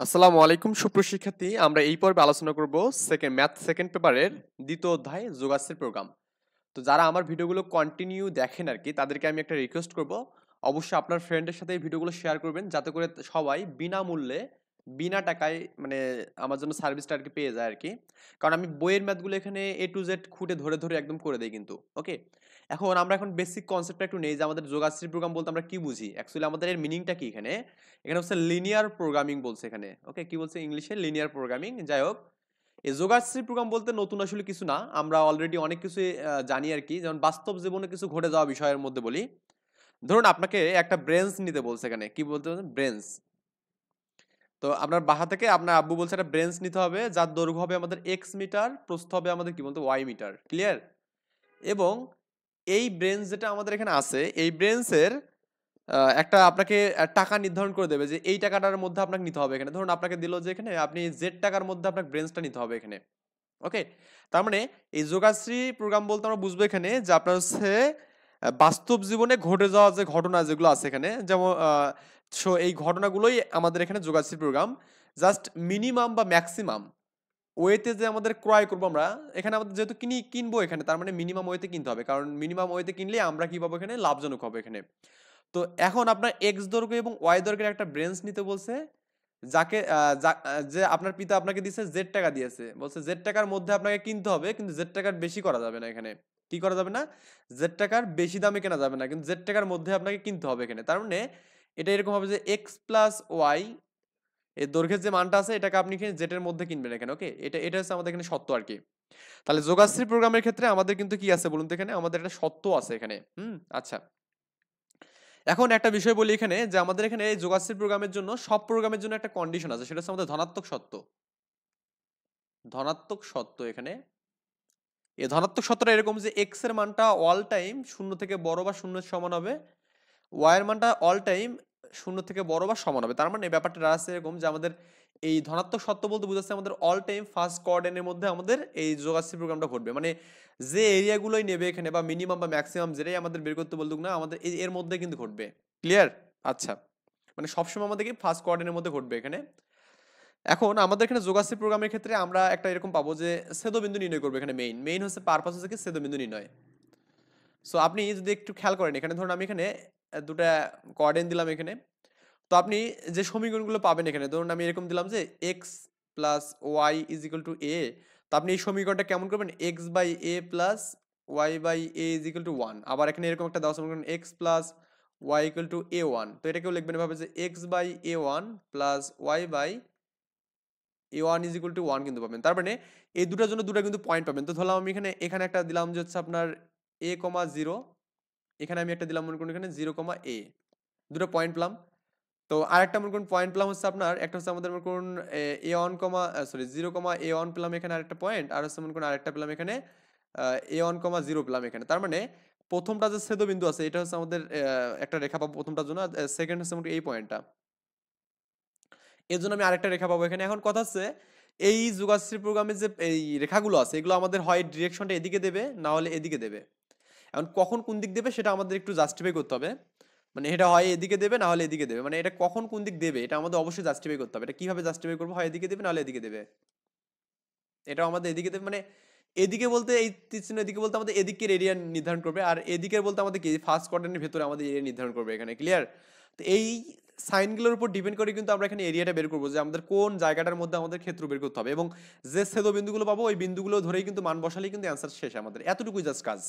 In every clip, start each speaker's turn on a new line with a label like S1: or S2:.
S1: আসসালামু আলাইকুম সুপ্রশিক্ষার্থী, আমরা এই পর্বে আলোচনা করব ম্যাথ সেকেন্ড পেপারের দ্বিতীয় অধ্যায় যোগাশ্রী প্রোগ্রাম। তো যারা আমার ভিডিওগুলো কন্টিনিউ দেখেন আর কি, তাদেরকে আমি একটা রিকোয়েস্ট করব, অবশ্যই আপনার ফ্রেন্ডের সাথে এই ভিডিওগুলো শেয়ার করবেন, যাতে করে সবাই বিনামূল্যে বিনা টাকায় মানে আমার জন্য সার্ভিসটা আর কি পেয়ে যায় আর কি। কারণ আমি বইয়ের ম্যাথগুলো এখানে A to Z খুঁটে ধরে ধরে একদম করে দেই কিন্তু। ওকে, আমরা এখন বেসিক কনসেপ্টটা একটু নেই যে আমাদের যোগাশ্রী প্রোগ্রাম বলতে আমরা কি বুঝি, অ্যাকচুয়ালি আমাদের এর মিনিংটা কি এখানে। এখানে হচ্ছে লিনিয়ার প্রোগ্রামিং বলছে এখানে। ওকে, কি বলছে ইংলিশে? Linear programming. যাই হোক, এই যোগাশ্রী প্রোগ্রাম বলতে নতুন আসলে কিছু না, আমরা অলরেডি অনেক কিছু জানি আর কি। যেমন বাস্তব জীবনে কিছু ঘটে যাওয়া বিষয়ের মধ্যে বলি, ধরুন আপনাকে একটা ব্রেঞ্চ নিতে বলছে, এখানে কি বলতে বলছে? ব্রেঞ্চ। তো আপনার বাসা থেকে আপনার আব্বু বলছে একটা ব্রেঞ্চ নিতে হবে, যার দৈর্ঘ্য হবে আমাদের এক্স মিটার, প্রস্থ হবে আমাদের কি বলতে ওয়াই মিটার। ক্লিয়ার? এবং এই ব্রেঞ্চ যেটা আমাদের এখানে আছে, এই ব্রেঞ্চের একটা আপনাকে টাকা নির্ধারণ করে দেবে যে এই টাকাটার মধ্যে আপনাকে নিতে হবে এখানে। ধরুন আপনাকে দিল যে এখানে আপনি জেড টাকার মধ্যে আপনাকে ব্রেঞ্চটা নিতে হবে এখানে। ওকে, তার মানে এই যোগাশ্রী প্রোগ্রাম বলতে আমরা বুঝবো এখানে যে আপনার হচ্ছে বাস্তব জীবনে ঘটে যাওয়া যে ঘটনা যেগুলো আছে এখানে, যেমন এই ঘটনাগুলোই আমাদের এখানে যোগাশ্রী প্রোগ্রাম। জাস্ট মিনিমাম বা ম্যাক্সিমাম ওয়েতে যে আমাদের ক্রয় করবো আমরা, এখানে আমাদের যেহেতু কিনবো এখানে, তার মানে মিনিমাম ওয়েতে কিনতে হবে, কারণ মিনিমাম ওয়েতে কিনলে আমরা কি পাবো এখানে? লাভজনক হবে এখানে। তো এখন আপনার এক্স দৈর্ঘ্য এবং ওয়াই দৈর্ঘ্যের একটা ব্রেঞ্চ নিতে বলছে, যাকে যে আপনার পিতা আপনাকে দিয়েছে জেড টাকা দিয়েছে, বলছে জেড টাকার মধ্যে আপনাকে কিনতে হবে, কিন্তু জেড টাকার বেশি করা যাবে না এখানে। কি করা যাবে না? জেড টাকার বেশি দামে কেনা যাবে না, কিন্তু জেড টাকার মধ্যে আপনাকে কিনতে হবে এখানে। তার মানে এটা এরকম হবে যে এক্স প্লাস ওয়াই এর দৈর্ঘ্যের যে মানটা আছে, এটাকে আপনি এখানে জেড এর মধ্যে কিনবেন এখানে। ওকে, এটা হচ্ছে আমাদের এখানে সত্য আর কি। তাহলে যোগাশ্রী প্রোগ্রামের ক্ষেত্রে আমাদের কিন্তু কি আছে বলুন তো, এখানে আমাদের একটা সত্য আছে এখানে। আচ্ছা, এখন একটা বিষয় বলি এখানে, যে আমাদের এখানে এই যোগাশ্রী প্রোগ্রামের জন্য, সব প্রোগ্রামের জন্য একটা কন্ডিশন আছে, সেটা হচ্ছে আমাদের ধনাত্মক সত্য। ধনাত্মক সত্য এখানে, এই ধনাত্মক সত্যটা এরকম যে এক্স এর মানটা অল টাইম শূন্য থেকে বড় বা শূন্যের সমান হবে, ওয়াই এর মানটা অল টাইম শূন্য থেকে বড় বা সমান হবে। তার মানে এই ব্যাপারটা আছে এরকম যে আমাদের এই ধনাত্মক সত্য বলতে বোঝাচ্ছে আমাদের অল টাইম ফার্স্ট কোঅর্ডিনেটের মধ্যে আমাদের এই যোগাশ্রী প্রোগ্রামটা ঘটবে। মানে যে এরিয়াগুলোই নেবে এখানে, বা মিনিমাম বা ম্যাক্সিমাম যেটাই আমাদের বের করতে বলুক না, আমাদের এর মধ্যে কিন্তু ঘটবে। ক্লিয়ার? আচ্ছা, মানে সবসময় আমাদের কি ফার্স্ট কোঅর্ডিনেটের মধ্যে ঘটবে এখানে। এখন আমাদের এখানে যোগাশ্রী প্রোগ্রামের ক্ষেত্রে আমরা একটা এরকম পাবো যে ছেদবিন্দু নির্ণয় করবো এখানে। মেইন মেইন হচ্ছে পারপাস হচ্ছে কি ছেদবিন্দু নির্ণয়। সো আপনি যদি একটু খেয়াল করেন, এখানে ধরুন আমি এখানে দুটা কোঅর্ডিনেট দিলাম এখানে। তো আপনি যে সমীকরণগুলো পাবেন এখানে, ধরুন আমি এরকম দিলাম যে x plus y is equal to a. তো আপনি এই সমীকরণটা কেমন করবেন? X by a plus y by a is equal to one. আবার এখানে এরকম একটা দেওয়া সমীকরণ x plus y equal to a one. তো এটাকেও লিখবেন এভাবে যে x by a one plus y by a one is equal to one কিন্তু পাবেন। তার মানে এই দুটার জন্য দুটা কিন্তু পয়েন্ট পাবেন। তো ধরলাম আমি এখানে এখানে একটা দিলাম যে হচ্ছে আপনার এ কমা জিরো, এখানে আমি একটা দিলাম মনে করুন এখানে জিরো কমা এ, দুটো পয়েন্ট পেলাম। তো আরেকটা মনে করুন পয়েন্ট পেলাম হচ্ছে আপনার, একটা হচ্ছে আমাদের মনে করুন a one comma sorry zero comma a one পেলাম এখানে আরেকটা পয়েন্ট, আর হচ্ছে মনে করুন আরেকটা পেলাম এখানে এ ওয়ান কমা জিরো পেলাম এখানে। তার মানে প্রথমটা যে ছেদবিন্দু আছে, এটা হচ্ছে আমাদের একটা রেখা পাবো প্রথমটার জন্য, সেকেন্ড হচ্ছে মোটামুটি এই পয়েন্টটা, এর জন্য আমি আরেকটা রেখা পাবো এখানে। এখন কথা হচ্ছে এই যোগাশ্রী প্রোগ্রামে যে এই রেখাগুলো আছে, এগুলো আমাদের হয় ডিরেকশনটা এদিকে দেবে, না হলে এদিকে দেবে। এখন কখন কোন দিক দেবে সেটা আমাদের একটু জাস্টিফাই করতে হবে। মানে এটা হয় এদিকে দেবে, না হলে এদিকে দেবে, মানে এটা কখন কোন দিক দেবে এটা আমাদের অবশ্যই জাস্টিফাই করতে হবে। এটা কিভাবে জাস্টিফাই করবো? হয় এদিকে দেবে, না হলে এদিকে দেবে। এটাও আমাদের এদিকে দেবে, মানে এদিকে বলতে এই তীর চিহ্ন এদিকে বলতে আমাদের এদিকের এরিয়া নির্ধারণ করবে, আর এদিকের বলতে আমাদের কি ফার্স্ট কোয়াড্রেন্টের ভেতরে আমাদের এরিয়া নির্ধারণ করবে এখানে। ক্লিয়ার? তো এই সাইনগুলোর উপর ডিপেন্ড করে কিন্তু আমরা এখানে এরিয়াটা বের করবো, যে আমাদের কোন জায়গাটার মধ্যে আমাদের ক্ষেত্র বের করতে হবে, এবং যে ছেদবিন্দুগুলো পাবো ওই বিন্দুগুলো ধরেই কিন্তু মান বসালেই কিন্তু অ্যান্সার শেষ আমাদের। এতটুকুই জাস্ট কাজ।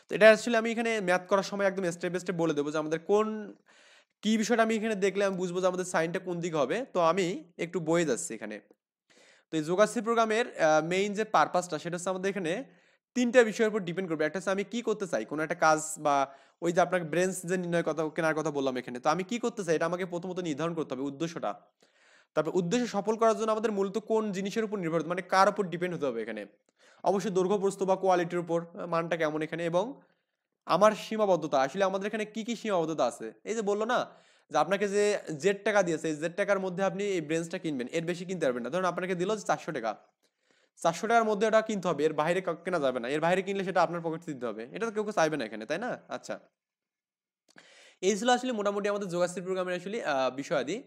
S1: তো এটা আসলে আমি এখানে ম্যাথ করার সময় একদম স্টেপ বাই স্টেপ বলে দেবো যে আমাদের কোন কি বিষয়টা আমি এখানে দেখলে আমি বুঝবো যে আমাদের সাইনটা কোন দিকে হবে। তো আমি একটু বয়ে যাচ্ছি এখানে। তো এই যোগাশ্রী প্রোগ্রামের মেইন যে পারপাসটা, সেটা হচ্ছে আমাদের এখানে তিনটা বিষয়ের উপর ডিপেন্ড করবে। একটা হচ্ছে আমি কি করতে চাই, কোনো একটা কাজ, বা ওই যে আপনাকে ব্রেঞ্চ যে নির্ণয় কথা কেনার কথা বললাম এখানে, তো আমি কি করতে চাই এটা আমাকে প্রথমত নির্ধারণ করতে হবে, উদ্দেশ্যটা। তারপর উদ্দেশ্য সফল করার জন্য আমাদের মূলত কোন জিনিসের উপর নির্ভর, মানে কার উপর ডিপেন্ড হতে হবে এখানে। অবশ্যই দৈর্ঘ্য প্রস্থ বা কোয়ালিটির উপর, মানটা কেমন এখানে, এবং আমার সীমাবদ্ধতা, আসলে আমাদের এখানে কি কি সীমাবদ্ধতা আছে। এই যে বললো না যে আপনাকে যে জেড টাকা দিয়েছে, এই জেড টাকার মধ্যে আপনি এই ব্রেঞ্চটা কিনবেন, এর বেশি কিনতে পারবেন না। ধরুন আপনাকে দিল যে 400 টাকা, 400 টাকার মধ্যে ওটা কিনতে হবে, এর বাইরে কেনা যাবে না। এর বাইরে কিনলে সেটা আপনার পকেট দিতে হবে, এটা তো কেউ কেউ চাইবে না এখানে, তাই না? আচ্ছা, এই ছিল আসলে মোটামুটি আমাদের যোগাশ্রী প্রোগ্রামের আসলে বিষয়াদি।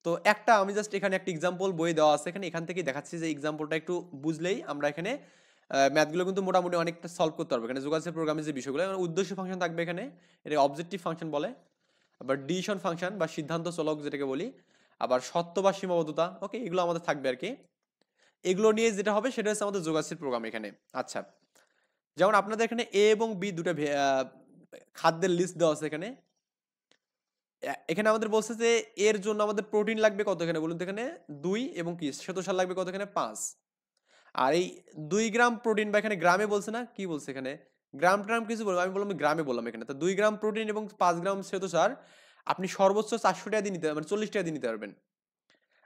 S1: তো একটা আমি জাস্ট এখানে একটা এক্সাম্পল বই দেওয়া আছে এখান থেকে দেখাচ্ছি যে এক্সাম্পলটা একটু বুঝলেই আমরা এখানে ম্যাথগুলো কিন্তু মোটামুটি অনেকটা সলভ করতে পারবো। এখানে যোগাযোগ প্রোগ্রামের যে বিষয়গুলো উদ্দেশ্য ফাংশন থাকবে এখানে, এটা অবজেক্টিভ ফাংশন বলে, আবার ডিসিশন ফাংশন বা সিদ্ধান্ত চলক যেটাকে বলি, আবার সত্য বা সীমাবদ্ধতা, ওকে, এগুলো আমাদের থাকবে আর কি। এগুলো নিয়ে যেটা হবে সেটা হচ্ছে আমাদের যোগাযোগ প্রোগ্রাম এখানে। আচ্ছা, যেমন আপনাদের এখানে এ এবং বি দুটো খাদ্যের লিস্ট দেওয়া আছে এখানে। এখানে আমাদের বলছে যে এর জন্য আমাদের প্রোটিন লাগবে কত, এখানে বলুন তো, এখানে 2 এবং কি শ্বেতসার লাগবে কত, এখানে 5। আর এই 2 গ্রাম প্রোটিন, বা এখানে গ্রামে বলছে না, কি বলছে এখানে, গ্রাম ট্রাম কিছু বলবো, আমি বললাম গ্রামে বললাম এখানে। তো 2 গ্রাম প্রোটিন এবং 5 গ্রাম শ্বেতসার আপনি সর্বোচ্চ 400 টাকা দিয়ে নিতে, মানে 40 টাকা দিয়ে নিতে পারবেন।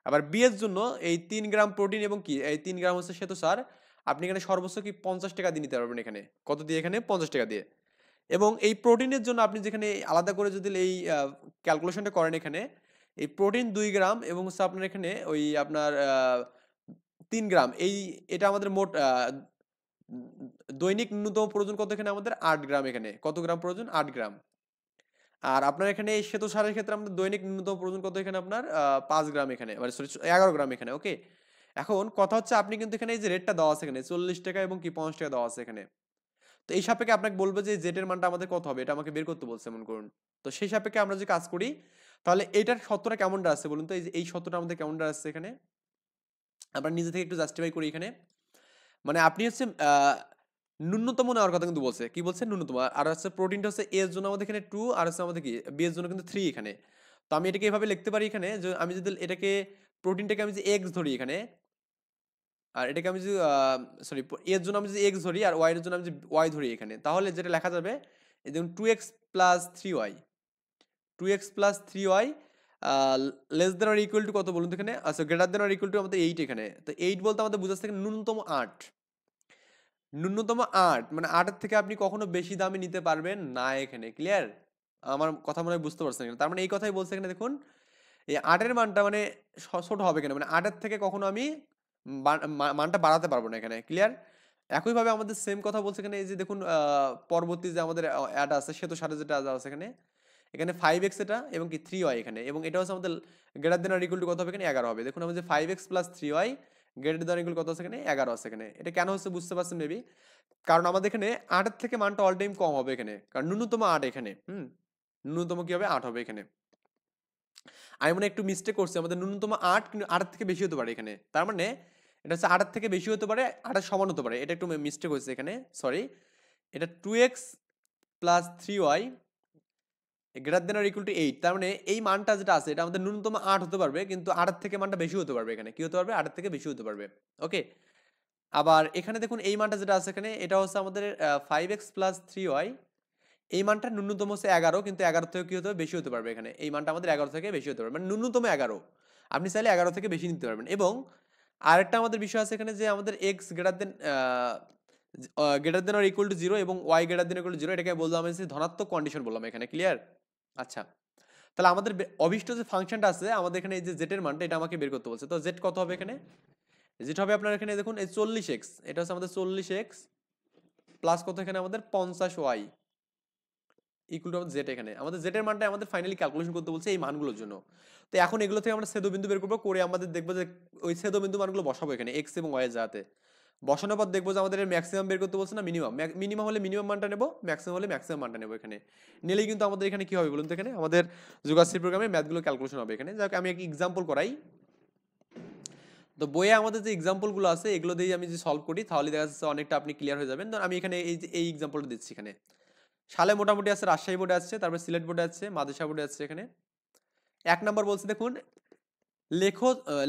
S1: আবার বি এর জন্য এই 3 গ্রাম প্রোটিন এবং কি এই 3 গ্রাম হচ্ছে শ্বেতসার, আপনি এখানে সর্বোচ্চ কি 50 টাকা দিয়ে নিতে পারবেন এখানে। কত দিয়ে, এখানে 50 টাকা দিয়ে। এবং এই প্রোটিনের জন্য আপনি যেখানে আলাদা করে যদি এই ক্যালকুলেশনটা করেন, এখানে এই প্রোটিন 2 গ্রাম এবং হচ্ছে আপনার এখানে ওই আপনার 3 গ্রাম, এটা আমাদের মোট দৈনিক ন্যূনতম প্রয়োজন কত, এখানে আমাদের 8 গ্রাম, এখানে কত গ্রাম প্রয়োজন, 8 গ্রাম। আর আপনার এখানে এই শ্বেতসারের ক্ষেত্রে আমাদের দৈনিক ন্যূনতম প্রয়োজন কত, এখানে আপনার 5 গ্রাম, এখানে মানে সরি 11 গ্রাম এখানে, ওকে। এখন কথা হচ্ছে আপনি কিন্তু এখানে এই যে রেটটা দেওয়া আছে এখানে 40 টাকা এবং কি 50 টাকা দেওয়া আছে এখানে। তো এই সাপেক্ষে আপনাকে বলবো যে জেটের মানটা আমাদের কত হবে, এটা আমাকে বের করতে বলছে মনে করুন। তো সেই সাপেক্ষে আমরা যদি কাজ করি, তাহলে এটার সত্যটা কেমনটা আছে বলুন তো, এই যে এই সত্যটা আমাদের কেমনটা আছে এখানে, আমরা নিজে থেকে একটু জাস্টিফাই করি এখানে। মানে আপনি হচ্ছে ন্যূনতম নেওয়ার কথা কিন্তু বলছে, কি বলছে, ন্যূনতম। আর হচ্ছে প্রোটিনটা হচ্ছে এ এর জন্য আমাদের এখানে 2, আর হচ্ছে আমাদের কি বি এর জন্য কিন্তু 3 এখানে। তো আমি এটাকে এভাবে লিখতে পারি এখানে, যে আমি যদি এটাকে প্রোটিনটাকে আমি যে এক্স ধরি এখানে, আর এটাকে আমি যদি সরি এর জন্য আমি যদি এক্স ধরি আর ওয়াই এর জন্য আমি যদি ওয়াই ধরি এখানে, তাহলে যেটা লেখা যাবে এই যেমন 2x plus 3y, 2x plus 3y less than R equal to কত বলুন তো এখানে, আচ্ছা greater than R equal to আমাদের 8 এখানে। তো 8 বলতে আমাদের বোঝাচ্ছে এখানে ন্যূনতম 8, ন্যূনতম 8, মানে 8 এর থেকে আপনি কখনো বেশি দামে নিতে পারবেন না এখানে, ক্লিয়ার? আমার কথা মনে হয় বুঝতে পারছেন এখানে। তার মানে এই কথাই বলছে এখানে, দেখুন এই 8 এর মানটা মানে ছোট হবে কেন, মানে 8 এর থেকে কখনো আমি মানটা বাড়াতে পারবো না এখানে, ক্লিয়ার? একইভাবে আমাদের সেম কথা বলছে এখানে, এই যে দেখুন পরবর্তী যে আমাদের অ্যাড আছে সেতু সাথে যেটা আছে এখানে, এখানে 5x এটা এবং কি 3y এখানে, এবং এটা হচ্ছে আমাদের greater than R equal to কত হবে এখানে, 11 হবে। দেখুন আমাদের 5x plus 3y greater than equal কত আছে এখানে, 11 আছে এখানে। এটা কেন হচ্ছে বুঝতে পারছেন মেবি, কারণ আমাদের এখানে 8 এর থেকে মানটা অল টাইম কম হবে এখানে, কারণ ন্যূনতম 8 এখানে, ন্যূনতম কি হবে, 8 হবে এখানে। আমি মনে হয় একটু মিস্টেক করছি, আমাদের ন্যূনতম 8, কিন্তু 8 থেকে বেশি হতে পারে এখানে। তার মানে এটা হচ্ছে 8 থেকে বেশি হতে পারে, 8 এর সমান হতে পারে, এটা একটু মিস্টেক হয়েছে এখানে, সরি। এটা 2x plus 3y greater than R equal to 8, তার মানে এই মানটা যেটা আছে এটা আমাদের ন্যূনতম 8 হতে পারবে, কিন্তু 8 এর থেকে মানটা বেশি হতে পারবে এখানে, কি হতে পারবে, 8 এর থেকে বেশি হতে পারবে, ওকে। আবার এখানে দেখুন এই মানটা যেটা আছে এখানে, এটা হচ্ছে আমাদের 5x প্লাস 3y, এই মানটা ন্যূনতম হচ্ছে 11, কিন্তু 11 থেকে কি হতে হবে, বেশি হতে পারবে এখানে। এই মানটা আমাদের 11 থেকে বেশি হতে পারবে, মানে ন্যূনতম 11, আপনি চাইলে 11 থেকে বেশি নিতে পারবেন। এবং আরেকটা আমাদের বিষয় আছে এখানে, যে আমাদের x greater than R equal to 0 এবং y greater than equal to 0, এটাকে বললাম আমি যে ধনাত্মক কন্ডিশন বললাম এখানে, ক্লিয়ার? আচ্ছা, তাহলে আমাদের অভিষ্ট যে ফাংশনটা আছে আমাদের এখানে, এই যে জেড এর মানটা এটা আমাকে বের করতে বলছে। তো জেড কত হবে এখানে, জেড হবে আপনার এখানে দেখুন এই 40x, এটা হচ্ছে আমাদের 40x প্লাস কত এখানে আমাদের 50y ইকুয়াল টু আমাদের জেড। এখানে আমাদের জেড এর মানটা আমাদের ফাইনালি ক্যালকুলেশন করতে বলছে এই মানগুলোর জন্য। তো এখন এগুলো থেকে আমরা ছেদবিন্দু বের করবো, করে আমাদের দেখবো যে ওই ছেদবিন্দু মানগুলো বসাবো এখানে এক্স এবং ওয়াই এর জায়গাতে। বসানোর পর দেখবো যে আমাদের ম্যাক্সিমাম বের করতে বলছে না মিনিমাম, মিনিমাম হলে মিনিমাম মানটা নেবো, ম্যাক্সিমাম হলে ম্যাক্সিমাম মানটা নেবো এখানে। নিলেই কিন্তু আমাদের এখানে কি হবে বলুন তো, এখানে আমাদের যোগাশ্রী প্রোগ্রামে ম্যাথগুলো ক্যালকুলেশন হবে এখানে। যাক আমি এক এক্সাম্পল করাই। তো বইয়ে আমাদের যে এক্সাম্পলগুলো আছে এগুলো দিয়ে আমি যদি সলভ করি, তাহলে দেখা যাচ্ছে অনেকটা আপনি ক্লিয়ার হয়ে যাবেন। আমি এখানে এই যে এই এক্সাম্পলটা দিচ্ছি এখানে। সালে মোটামুটি আছে, রাজশাহী বোর্ডে আসছে, তারপর সিলেট বোর্ডে আসছে, মাদ্রাসা বোর্ডে আসছে এখানে। 1 নম্বর বলছে দেখুন,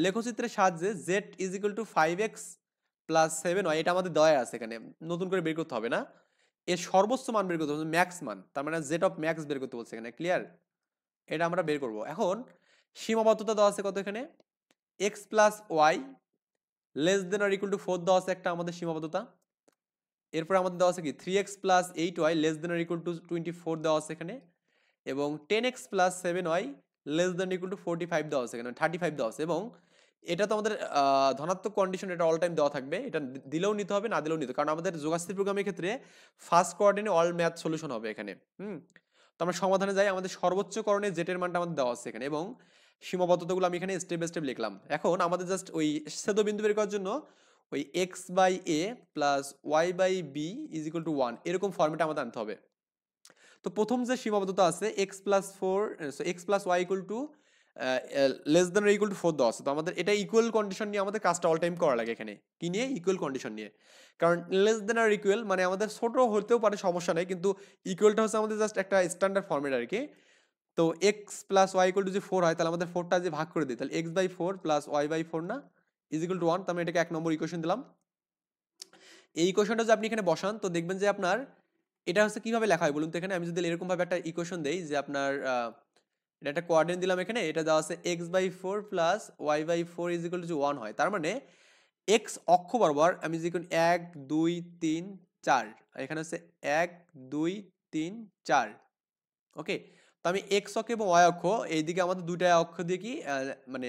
S1: লেখচিত্রের সাহায্যে z is equal two 5x plus 7y, এটা আমাদের দেওয়া আছে এখানে, নতুন করে বের করতে হবে না। এর সর্বোচ্চ মান বের করতে হবে, ম্যাক্স মান, তার মানে z অফ ম্যাক্স বের করতে বলছে এখানে, ক্লিয়ার? এটা আমরা বের করব। এখন সীমাবদ্ধতা দেওয়া আছে কত এখানে, x plus y less than R equal to 4 দেওয়া আছে একটা আমাদের সীমাবদ্ধতা। এরপর আমাদের দেওয়া আছে কি 3x plus 8y less than R equal to 24 দেওয়া আছে এখানে। এবং 10x plus 7y less than equal to 45 দেওয়া আছে এখানে, 35 দেওয়া আছে। এবং এটা তো আমাদের ধনাত্মক কন্ডিশন, এটা অল টাইম দেওয়া থাকবে, এটা দিলেও নিতে হবে না দিলেও নিতে, কারণ আমাদের যোগাশ্রী প্রোগ্রামের ক্ষেত্রে ফার্স্ট কোঅর্ডিনেটে অল ম্যাথ সলিউশন হবে এখানে। তো আমরা সমাধানে যাই, আমাদের সর্বোচ্চ করণে জেটের মানটা আমাদের দেওয়া আছে এখানে। এবং সীমাবদ্ধতাগুলো আমি এখানে স্টেপ বাই স্টেপ লিখলাম। এখন আমাদের জাস্ট ওই ছেদবিন্দু বের করার জন্য ওই x by a plus y by b is equal to 1 এরকম ফর্মেটে আমাদের আনতে হবে। তো প্রথম যে সীমাবদ্ধতা আছে x plus four, x plus y equal to less than equal to 4 দেওয়া আছে। তো আমাদের এটা ইকুয়াল কন্ডিশন নিয়ে আমাদের কাজটা অল টাইম করা লাগে এখানে। কি নিয়ে? ইকুয়াল কন্ডিশন নিয়ে। কারণ লেস দেন আর ইকুয়াল মানে আমাদের ছোট হতেও পারে, সমস্যা নেই, কিন্তু ইকুয়ালটা হচ্ছে আমাদের জাস্ট একটা স্ট্যান্ডার্ড ফর্মেট আর কি। তো x plus y equal to যে 4 হয়, তাহলে আমাদের 4টা যে ভাগ করে দিই, তাহলে x by 4 plus y by 4 না ইজ ইকুয়াল টু 1। তার মানে এটাকে 1 নম্বর ইকুয়েশন দিলাম। এই ইকুয়েশনটা যদি আপনি এখানে বসান তো দেখবেন যে আপনার এটা হচ্ছে কিভাবে লেখা হয় বলুন তো। এখানে আমি যদি এরকম ভাবে একটা ইকুয়েশন দেই যে আপনার এটা একটা কোঅর্ডিনেট দিলাম, এখানে এটা দেওয়া আছে x by 4 plus y by 4 is equal to 1 হয়। তার মানে এক্স অক্ষ বরাবর আমি যদি 1 2 3 4, এখানে হচ্ছে 1 2 3 4। ওকে, তো আমি এক্স অক্ষ এবং ওয়াই অক্ষ এইদিকে আমাদের দুইটা অক্ষ দিয়ে কি মানে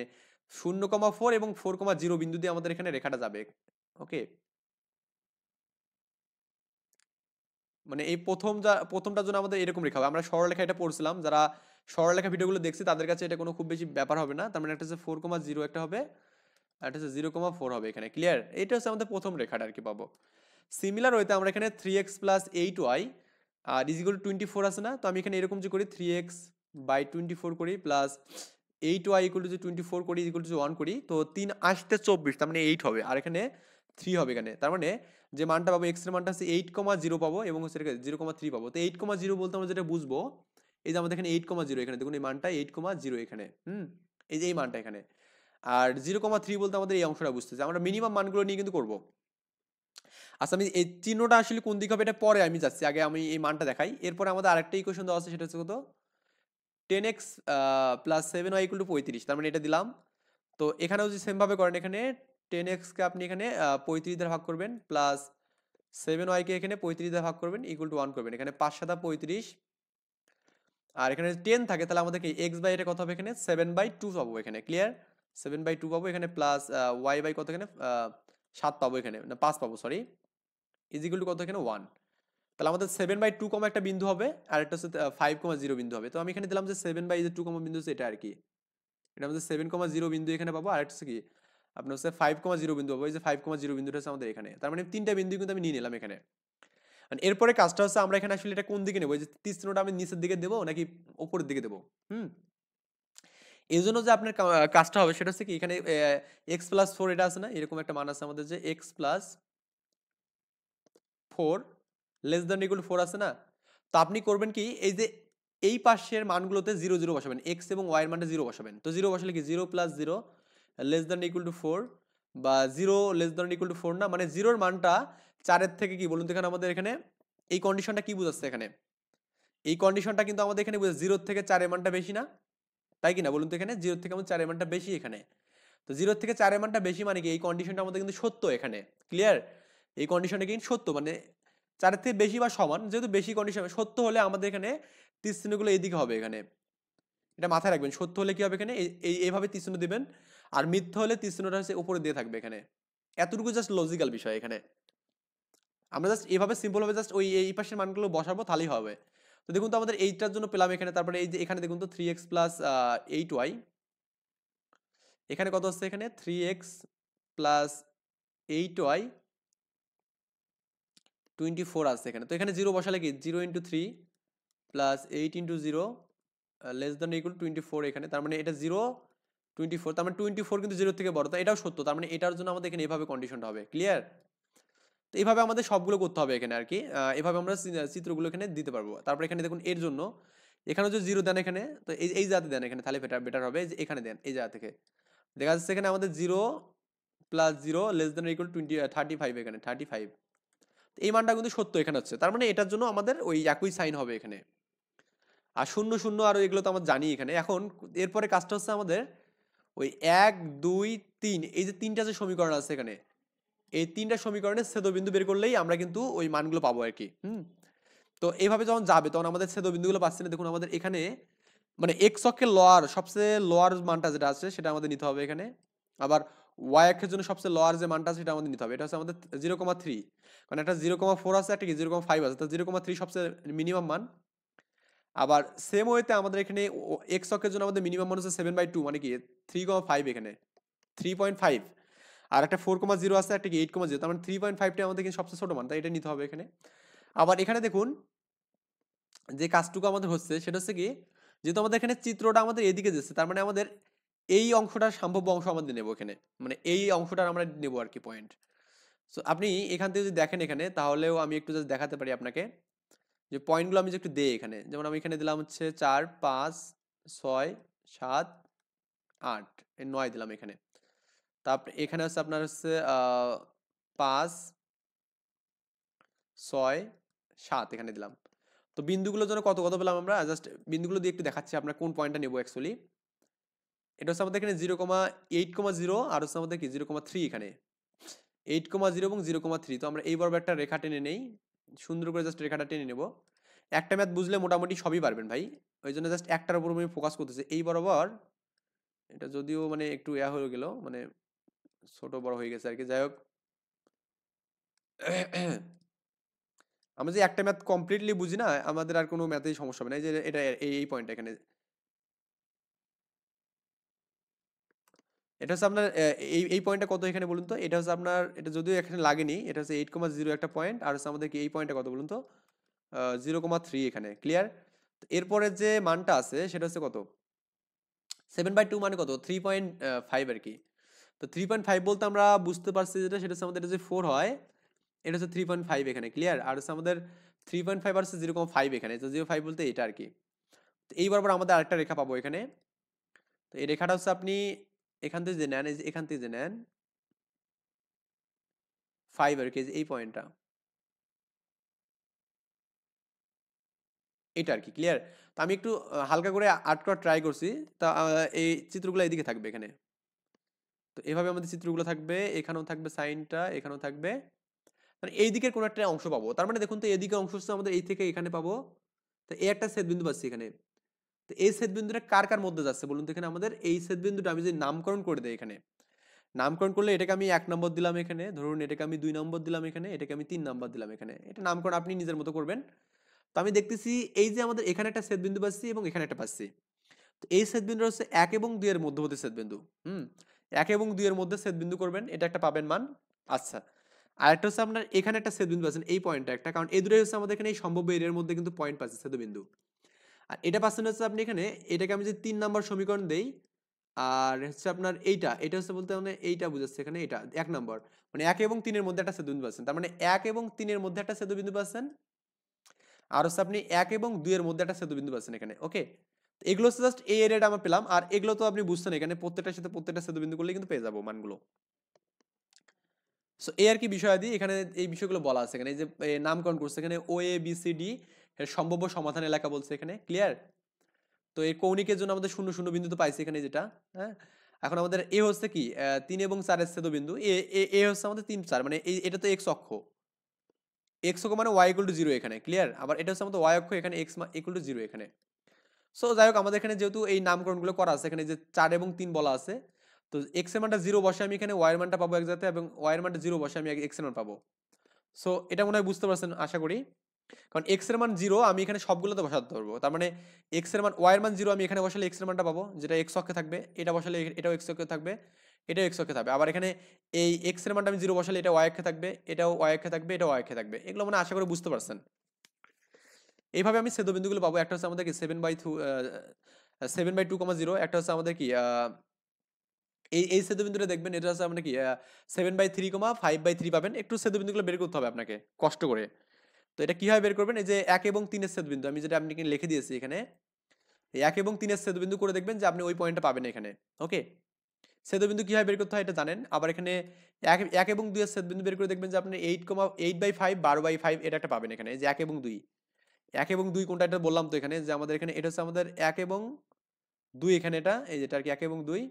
S1: 0,4 এবং 4,0 বিন্দু দিয়ে আমাদের এখানে রেখাটা যাবে। ওকে, মানে এই প্রথমটার জন্য আমাদের এরকম রেখা হবে। আমরা সরলরেখা এটা পড়ছিলাম, যারা সরলরেখা ভিডিওগুলো দেখছি তাদের কাছে এটা কোনো খুব বেশি ব্যাপার হবে না। তার মানে একটা হচ্ছে 4,0 একটা হবে, আর একটা হচ্ছে 0,4 হবে এখানে। ক্লিয়ার? এটা হচ্ছে আমাদের প্রথম রেখাটা আর কি পাবো। সিমিলার ওয়েতে আমরা এখানে 3x প্লাস 8y আর ইজ ইকুয়াল টু 24 আছে না, তো আমি এখানে এরকম যে করি 3x বাই 24 করি প্লাস 8y ইকুয়াল টু 24 করি ইকুয়াল টু 1 করি, তো 3 আসতে 24, তার মানে 8 হবে, আর এখানে 3 হবে এখানে। তার মানে যে মানটা পাবো এক্স এর মানটা হচ্ছে 8,0 পাবো এবং হচ্ছে 0,3 পাবো। তো 8,0 বলতে আমরা যেটা বুঝবো, এই যে আমাদের এখানে 8,0 এখানে দেখুন এই মানটা 8,0 এখানে, এই যে এই মানটা এখানে। আর 0,3 বলতে আমাদের এই অংশটা বুঝতেছে, আমরা মিনিমাম মানগুলো নিয়ে কিন্তু করবো। আচ্ছা, আমি এই চিহ্নটা আসলে কোন দিকে হবে এটা পরে আমি যাচ্ছি, আগে আমি এই মানটা দেখাই। এরপরে আমাদের আরেকটা ইকুয়েশন দেওয়া আছে, সেটা হচ্ছে কত, 10x plus 7y equal to 35। তার মানে এটা দিলাম। তো এখানেও যদি সেম ভাবে করেন, এখানে 10x কে আপনি এখানে 35 দ্বারা ভাগ করবেন প্লাস 7y কে এখানে 35 দ্বারা ভাগ করবেন ইকুয়াল টু 1 করবেন। এখানে 5 7 35 আর এখানে 10 থাকে, তাহলে আমাদের কি x বাই এটা কত হবে, এখানে 7/2 পাবো এখানে। ক্লিয়ার? 7/2 পাবো এখানে প্লাস y বাই কত এখানে 7 পাবো এখানে, না 5 পাবো সরি, ইজ ইকুয়াল টু কত এখানে 1। তাহলে আমাদের 7/2 কমা একটা বিন্দু হবে, আর একটা হচ্ছে 5,0 বিন্দু হবে। তো আমি এখানে দিলাম যে 7/2 কমা বিন্দু হচ্ছে এটা আর কি। এটা আমাদের 7,0 বিন্দু এখানে পাবো, আর একটা হচ্ছে কি আপনার হচ্ছে 5,0 বিন্দু পাবো। এই যে 5,0 বিন্দুটা হচ্ছে আমাদের এখানে। তার মানে তিনটা বিন্দু কিন্তু আমি নিয়ে নিলাম এখানে। এরপরে কাজটা হচ্ছে আমরা এখানে আসলে এটা কোন দিকে নেবো, এই যে তীক্ষ্ণটা আমি নিচের দিকে দেবো নাকি উপরের দিকে দেবো। এই জন্য যে আপনার কাজটা হবে সেটা হচ্ছে কি, এখানে এক্স প্লাস 4 এটা আছে না, এরকম একটা মান আছে আমাদের যে x plus 4 less than equal to 4 আছে না। তো আপনি করবেন কি, এই যে এই পাশের মানগুলোতে 0 0 বসাবেন, এক্স এবং ওয়াই এর মানটা 0 বসাবেন। তো 0 বসালে কি 0 plus 0 less than equal to 4, বা 0 লেস দ্যান ইকুয়াল টু 4 না, মানে 0 এর মানটা 4 এর থেকে কি বলুন তো, এখানে আমাদের এখানে এই কন্ডিশনটা কি বোঝাচ্ছে এখানে, এই কন্ডিশনটা কিন্তু আমাদের এখানে 0 থেকে 4 এর মানটা বেশি না, তাই কি না বলুন তো। এখানে 0 থেকে আমাদের 4 এর মানটা বেশি এখানে। তো 0 থেকে 4 এর মানটা বেশি মানে কি, এই কন্ডিশনটা আমাদের কিন্তু সত্য এখানে। ক্লিয়ার? এই কন্ডিশনটা কিন্তু সত্য, মানে 4 এর থেকে বেশি বা সমান, যেহেতু বেশি কন্ডিশন সত্য হলে আমাদের এখানে তীর চিহ্নগুলো এইদিকে হবে এখানে। এটা মাথায় রাখবেন, সত্য হলে কি হবে এখানে এইভাবে তীর চিহ্ন দিবেন, আর মিথ্যা হলে তীর চিহ্নটা হচ্ছে উপরে দিয়ে থাকবে এখানে। এতটুকু জাস্ট লজিক্যাল বিষয় এখানে। আমরা জাস্ট এভাবে সিম্পল ভাবে জাস্ট ওই এই পাশের মানগুলো বসাবো, তাহলেই হবে। তো দেখুন তো আমাদের এইটার জন্য পেলাম এখানে, তারপরে এই যে এখানে দেখুন তো 3x প্লাস 8y, এখানে কত হচ্ছে, এখানে 3x প্লাস 8y 24 আছে এখানে। তো এখানে 0 বসালে কি 0 into 3 plus 8 into 0 less than equal 24 এখানে। তার মানে এটা 0 24, তার মানে 24 কিন্তু 0 থেকে বড়, তো এটাও সত্য। তার মানে এটার জন্য আমাদের এখানে এভাবে কন্ডিশনটা হবে। ক্লিয়ার? তো এইভাবে আমাদের সবগুলো করতে হবে এখানে আর কি। এভাবে আমরা চিত্রগুলো এখানে দিতে পারবো। তারপর এখানে দেখুন এর জন্য এখানে যদি 0 দেন এখানে, তো এই জায়গাতে দেন এখানে, তাহলে বেটার হবে যে এখানে দেন এই জায়গা থেকে। দেখা যাচ্ছে এখানে আমাদের 0 প্লাস 0 লেস দ্যান ইকুয়াল 35 এখানে 35। এই মানটা কিন্তু সত্য এখানে হচ্ছে, তার মানে এটার জন্য আমাদের ওই একই সাইন হবে এখানে। আর 0 0 আর এগুলো তো আমরা জানি এখানে। এখন এরপরে কাজটা হচ্ছে আমাদের ওই 1 2 3 এই যে তিনটা যে সমীকরণ আছে এখানে, এই তিনটা সমীকরণের ছেদবিন্দু বের করলেই আমরা কিন্তু ওই মানগুলো পাবো আর কি। তো এইভাবে যখন যাবে তখন আমাদের ছেদবিন্দুগুলো পাচ্ছি না। দেখুন আমাদের এখানে মানে এক্স অক্ষের লোয়ার সবচেয়ে লোয়ার মানটা যেটা আছে সেটা আমাদের নিতে হবে এখানে। আবার ওয়াই অক্ষের জন্য সবচেয়ে লোয়ার যে মানটা আছে সেটা আমাদের নিতে হবে। এটা হচ্ছে আমাদের 0,3, কারণ একটা 0,4 আছে, একটা কি 0,5 আছে, তো 0,3 সবচেয়ে মিনিমাম মান। আবার সেম ওয়েতে আমাদের এখানে এক্স অক্ষের জন্য আমাদের মিনিমাম মনে হচ্ছে 7/2 মানে কি 3,5 এখানে 3.5, আর একটা 4,0 আছে, একটা কি 8,0, তার মানে 3.5টা আমাদের কিন্তু সবচেয়ে ছোট মান, তাই এটা নিতে হবে এখানে। আবার এখানে দেখুন যে কাজটুকু আমাদের হচ্ছে সেটা হচ্ছে কি, যেহেতু আমাদের এখানে চিত্রটা আমাদের এদিকে যাচ্ছে, তার মানে আমাদের এই অংশটার সম্ভাব্য অংশ আমাদের নেবো এখানে, মানে এই অংশটার আমরা নেবো আর কি পয়েন্ট। সো আপনি এখান থেকে যদি দেখেন এখানে, তাহলেও আমি একটু জাস্ট দেখাতে পারি আপনাকে যে পয়েন্টগুলো আমি যে একটু দেই এখানে, যেমন আমি এখানে দিলাম হচ্ছে 4, 5, 6, 7, 8, 9 দিলাম এখানে। তারপর এখানে হচ্ছে আপনার হচ্ছে 5, 6, 7 এখানে দিলাম। তো বিন্দুগুলোর জন্য কত কত পেলাম আমরা, জাস্ট বিন্দুগুলো দিয়ে একটু দেখাচ্ছি আপনার কোন পয়েন্টটা নেবো অ্যাকচুয়ালি। এটা হচ্ছে আমাদের এখানে 0,8,0 আর হচ্ছে আমাদের কি 0,3 এখানে 8,0 এবং 0,3। তো আমরা এই বরাবর একটা রেখা টেনে নেই, সুন্দর করে জাস্ট রেখাটা টেনে নেব। একটা ম্যাথ বুঝলে মোটামুটি সবই পারবেন ভাই, ওই জন্য জাস্ট একটার উপর আমি ফোকাস করতেছি এই বরাবর। এটা যদিও মানে একটু হয়ে গেল, মানে ছোট বড় হয়ে গেছে আর কি, যাই হোক। আমরা যে একটা ম্যাথ কমপ্লিটলি বুঝি না, আমাদের আর কোনো ম্যাথেই সমস্যা হবে না। এই যে এটা এই পয়েন্ট এখানে, এটা হচ্ছে আপনার এই পয়েন্টটা কত এখানে বলুন তো। এটা হচ্ছে আপনার, এটা যদিও এখানে লাগেনি, এটা হচ্ছে 8,0 একটা পয়েন্ট, আর হচ্ছে আমাদের কি এই পয়েন্টটা কত বলুন তো 0,3 এখানে, ক্লিয়ার। এরপরে যে মানটা আছে সেটা হচ্ছে কত 7/2 মানে কত 3.5 আর কি। তো 3.5 বলতে আমরা বুঝতে পারছি যেটা, সেটা হচ্ছে আমাদের এটা যে 4 হয়, এটা হচ্ছে 3.5 এখানে, ক্লিয়ার। আর হচ্ছে আমাদের 3.5 আর হচ্ছে 0,5 এখানে, তো 0.5 বলতে এটা আর কি। তো এই বরাবর আমাদের আরেকটা রেখা পাবো এখানে। তো এই রেখাটা হচ্ছে আপনি এখান থেকে যে নেন, এই যে এখান থেকে যে নেন 5 আর কি, এই পয়েন্টটা এটা আর কি, ক্লিয়ার। তো আমি একটু হালকা করে আর্ট করার ট্রাই করছি। তা এই চিত্রগুলো এইদিকে থাকবে এখানে। তো এভাবে আমাদের চিত্রগুলো থাকবে, এখানেও থাকবে সাইনটা, এখানেও থাকবে, মানে এই দিকের কোনো একটা অংশ পাবো। তার মানে দেখুন তো এদিকে অংশ হচ্ছে আমাদের এই থেকে এখানে পাবো। তো এই একটা ছেদবিন্দু পাচ্ছি এখানে। তো এই ছেদবিন্দুটা কার কার মধ্যে যাচ্ছে বলুন তো এখানে আমাদের, এই ছেদবিন্দুটা আমি যদি নামকরণ করে দেই এখানে, নামকরণ করলে এটাকে আমি 1 নম্বর দিলাম এখানে, ধরুন এটাকে আমি 2 নম্বর দিলাম এখানে, এটাকে আমি 3 নম্বর দিলাম এখানে, এটা নামকরণ আপনি নিজের মতো করবেন। তো আমি দেখতেছি এই যে আমাদের এখানে একটা ছেদবিন্দু পাচ্ছি এবং এখানে একটা পাচ্ছি। তো এই ছেদবিন্দু হচ্ছে 1 এবং 2 এর মধ্যবর্তী ছেদবিন্দু। 1 এবং 2 এর মধ্যে ছেদবিন্দু করবেন, এটা একটা পাবেন মান। আচ্ছা, আরেকটা হচ্ছে আপনার এখানে একটা ছেদবিন্দু পাচ্ছেন, এই পয়েন্টটা একটা, কারণ এই দুটোই হচ্ছে আমাদের এখানে এই সম্ভাব্য এরিয়ার মধ্যে কিন্তু পয়েন্ট পাচ্ছে ছেদবিন্দু। আর এটা পাচ্ছেন হচ্ছে আপনি এখানে, এটাকে আমি যদি 3 নম্বর সমীকরণ দেই, আর হচ্ছে আপনার এটা হচ্ছে বলতে মানে এইটা বুঝাচ্ছে এখানে, এটা 1 নম্বর, মানে 1 এবং 3 এর মধ্যে একটা ছেদবিন্দু পাচ্ছেন, তার মানে 1 এবং 3 এর মধ্যে একটা ছেদবিন্দু পাচ্ছেন, আর হচ্ছে আপনি 1 এবং 2 এর মধ্যে একটা ছেদবিন্দু পাচ্ছেন এখানে, ওকে। এগুলো হচ্ছে জাস্ট এই এরিয়াটা আমরা পেলাম, আর এগুলো তো আপনি বুঝছেন এখানে প্রত্যেকটার সাথে প্রত্যেকটা ছেদবিন্দু করলে কিন্তু পেয়ে যাবো মানগুলো। সো এই আর কি বিষয়াদি, এখানে এই বিষয়গুলো বলা আছে এখানে, এই যে নামকরণ করছে এখানে ও এ বি সি ডি এর সম্ভাব্য সমাধান এলাকা বলছে এখানে, ক্লিয়ার। তো এই কৌণিকের জন্য আমাদের শূন্য শূন্য বিন্দু তো পাইছি এখানে যেটা, হ্যাঁ। এখন আমাদের এ হচ্ছে কি 3 এবং 4 ছেদবিন্দু, এ এ এ হচ্ছে আমাদের 3, 4, মানে এটা তো এক্স অক্ষ, এক্স অক্ষ মানে ওয়াই ইকুয়াল টু 0 এখানে, ক্লিয়ার। আবার এটা হচ্ছে আমাদের ওয়াই অক্ষ, এখানে এক্স ইকুয়াল টু 0 এখানে। সো যাই হোক, আমাদের এখানে যেহেতু এই নামকরণগুলো করা আছে, এখানে যে 4 এবং 3 বলা আছে, তো এক্স এর মানটা 0 বসে আমি এখানে ওয়াই এর মানটা পাবো এক জায়গাতে, এবং ওয়াই এর মানটা 0 বসে আমি এক্স এর মান পাবো। সো এটা মনে হয় বুঝতে পারছেন আশা করি, কারণ এক্স এর মান 0 আমি এখানে সবগুলোতে বসাতে পারবো, তার মানে এক্স এর মান ওয়াই এর মান 0 আমি এখানে বসালে এক্স এর মানটা পাবো, যেটা এক্স অক্ষে থাকবে, এটা বসালে এটাও এক্স অক্ষে থাকবে, এটাও এক্স অক্ষে থাকবে। আবার এখানে এই এক্স এর মানটা আমি 0 বসালে এটা ওয়াই অক্ষে থাকবে, এটাও ওয়াই অক্ষে থাকবে, এটাও ওয়াই অক্ষে থাকবে। এগুলো মানে আশা করি বুঝতে পারছেন। এইভাবে আমি ছেদবিন্দুগুলো পাবো, একটা হচ্ছে আমাদের কি 7/2, একটা হচ্ছে আমাদের কি এই ছেদবিন্দুটা দেখবেন, এটা হচ্ছে আপনার কি 7/3, 5/3 পাবেন। একটু ছেদবিন্দুগুলো বের করতে হবে আপনাকে কষ্ট করে। তো এটা কিভাবে বের করবেন, এই যে 1 এবং 3 এর ছেদবিন্দু আমি যেটা আপনাকে লিখে দিয়েছি এখানে, এই 1 এবং 3 এর ছেদবিন্দু করে দেখবেন যে আপনি ওই পয়েন্টটা পাবেন এখানে, ওকে। ছেদবিন্দু কিভাবে বের করতে হয় এটা জানেন। আবার এখানে 1 এবং 2 এর ছেদবিন্দু বের করে দেখবেন যে আপনি 8,8/5, 12/5 এটা একটা পাবেন এখানে, এই যে 1 এবং 2, 1 এবং 2 কোনটা এটা বললাম তো এখানে, যে আমাদের এখানে এটা হচ্ছে আমাদের 1 এবং 2 এখানে, এটা এই যেটা আর কি 1 এবং 2,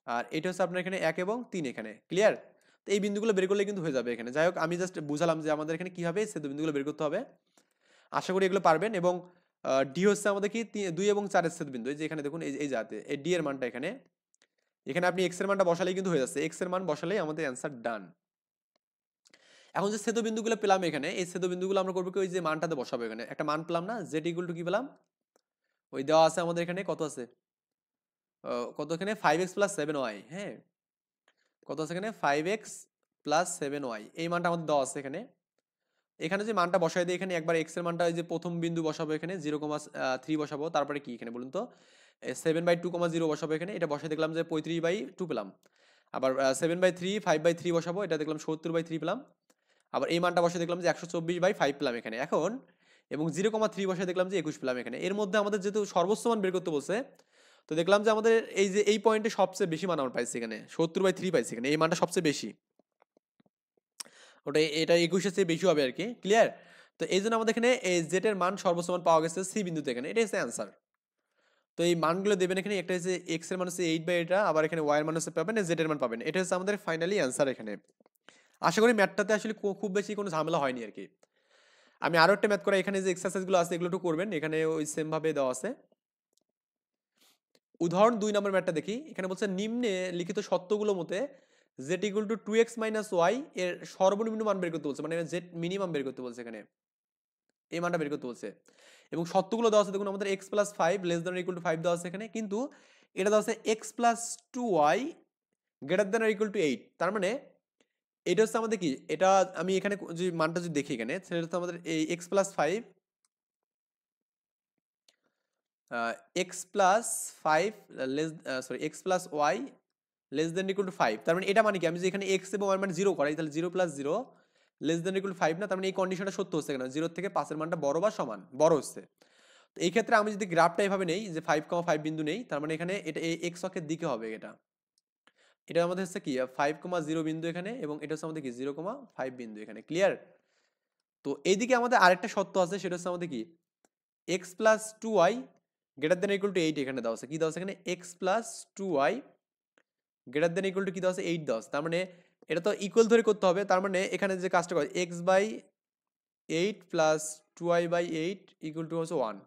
S1: আর এটা হচ্ছে আপনার এখানে 1 এবং 3 এখানে, ক্লিয়ার। তো এই বিন্দুগুলো বের করলে কিন্তু হয়ে যাবে এখানে। যাই হোক, আমি জাস্ট বুঝালাম যে আমাদের এখানে কিভাবে ছেদবিন্দুগুলো বের করতে হবে। আশা করি এগুলো পারবেন। এবং ডি হচ্ছে আমাদের কি 2 এবং 4 এর ছেদবিন্দু, এই যে এখানে দেখুন এই জাতে এই ডি এর মানটা এখানে, এখানে আপনি এক্স এর মানটা বসালেই কিন্তু হয়ে যাচ্ছে, এক্স এর মান বসালেই আমাদের অ্যান্সার ডান। এখন যে ছেদবিন্দুগুলো পেলাম এখানে, এই ছেদবিন্দুগুলো আমরা করবো কি, ওই যে মানটাতে বসাবো এখানে, একটা মান পেলাম না, জেড ইকুয়াল টু কি পেলাম ওই দেওয়া আছে আমাদের এখানে কত আছে, কত এখানে 5x প্লাস 7y, হ্যাঁ কত আছে এখানে 5x প্লাস 7y, এই মানটা আমাদের দেওয়া আছে এখানে। এখানে যে মানটা বসাই দিই, এখানে একবার x এর মানটা যে প্রথম বিন্দু বসাবো এখানে 0,3 বসাবো, তারপরে কি এখানে বলুন তো 7/2,0 বসাবো এখানে, এটা বসাই দেখলাম যে 35/2 পেলাম। আবার 7/3 5/3 বসাবো, এটা দেখলাম 70/3 পেলাম। আবার এই মানটা বসে দেখলাম যে 124/5 পেলাম এখানে এখন, এবং 0,3 বসে দেখলাম যে 21 পেলাম এখানে। এর মধ্যে আমাদের যেহেতু সর্বোচ্চ মান বের করতে বলছে, তো দেখলাম যে আমাদের এই যে এই পয়েন্টে সবচেয়ে বেশি মান আমরা পাইছি এখানে 70/3 পাইছি এখানে, এই মানটা সবচেয়ে বেশি, ওটা এটা 21-এর চেয়ে বেশি হবে আর কি, ক্লিয়ার। তো এই জন্য আমাদের এখানে এই জেড এর মান সর্বোচ্চ মান পাওয়া গেছে সি বিন্দুতে এখানে, এটাই হচ্ছে অ্যান্সার। তো এই মানগুলো দেবেন এখানে, একটা হচ্ছে এক্স এর মান হচ্ছে 8/এটা, আবার এখানে ওয়াই এর মান হচ্ছে পাবেন, জেড এর মান পাবেন, এটা হচ্ছে আমাদের ফাইনালি অ্যান্সার এখানে। আশা করি ম্যাথটাতে আসলে খুব বেশি কোনো ঝামেলা হয়নি আর কি। আমি আরো একটা ম্যাথ করা, এখানে যে এক্সারসাইজগুলো আছে এগুলো একটু করবেন, এখানে ওই সেম ভাবে দেওয়া আছে। উদাহরণ 2 নম্বর ম্যাথটা দেখি, এখানে বলছে নিম্নে লিখিত সত্যগুলো মতে z equal to 2x minus y এর সর্বনিম্ন মান বের করতে বলছে, মানে জেড মিনিমাম বের করতে বলছে এখানে, এই মানটা বের করতে বলছে। এবং সত্যগুলো দেওয়া আছে দেখুন, আমাদের x plus 5 less than equal to 5 দেওয়া আছে এখানে, কিন্তু এটা দেওয়া আছে x plus 2y greater than equal to 8, তার মানে এটা হচ্ছে আমাদের কি, এটা আমি এখানে যে মানটা যদি দেখি এখানে, সেটা হচ্ছে আমাদের এই x plus 5 x plus 5 less sorry x plus y less than equal to 5, তার মানে এটা মানে কি, আমি যদি এখানে এক্স এবং ওয়াই মানে 0 করাই, তাহলে 0 plus 0 less than equal to 5 না, তার মানে এই কন্ডিশনটা সত্য হচ্ছে কেন, 0 থেকে 5 এর মানটা বড় বা সমান বড় হচ্ছে। তো এই ক্ষেত্রে আমি যদি গ্রাফটা এভাবে নেই যে 5,5 বিন্দু নেই, তার মানে এখানে এটা এই এক্স অক্ষের দিকে হবে, এটা এটা আমাদের হচ্ছে কি 5,0 বিন্দু এখানে, এবং এটা হচ্ছে আমাদের কি 0,5 বিন্দু এখানে, ক্লিয়ার। তো এইদিকে আমাদের আরেকটা সত্য আছে, সেটা হচ্ছে আমাদের কি x plus 2y greater than equal to 8 এখানে দেওয়া আছে, কি দেওয়া আছে এখানে x plus 2y greater than equal two কি দেওয়া আছে 8 দেওয়া আছে, তার মানে এটা তো ইকুয়াল ধরে করতে হবে, তার মানে এখানে যে কাজটা করে x/8 plus 2y/8 equal to হচ্ছে 1,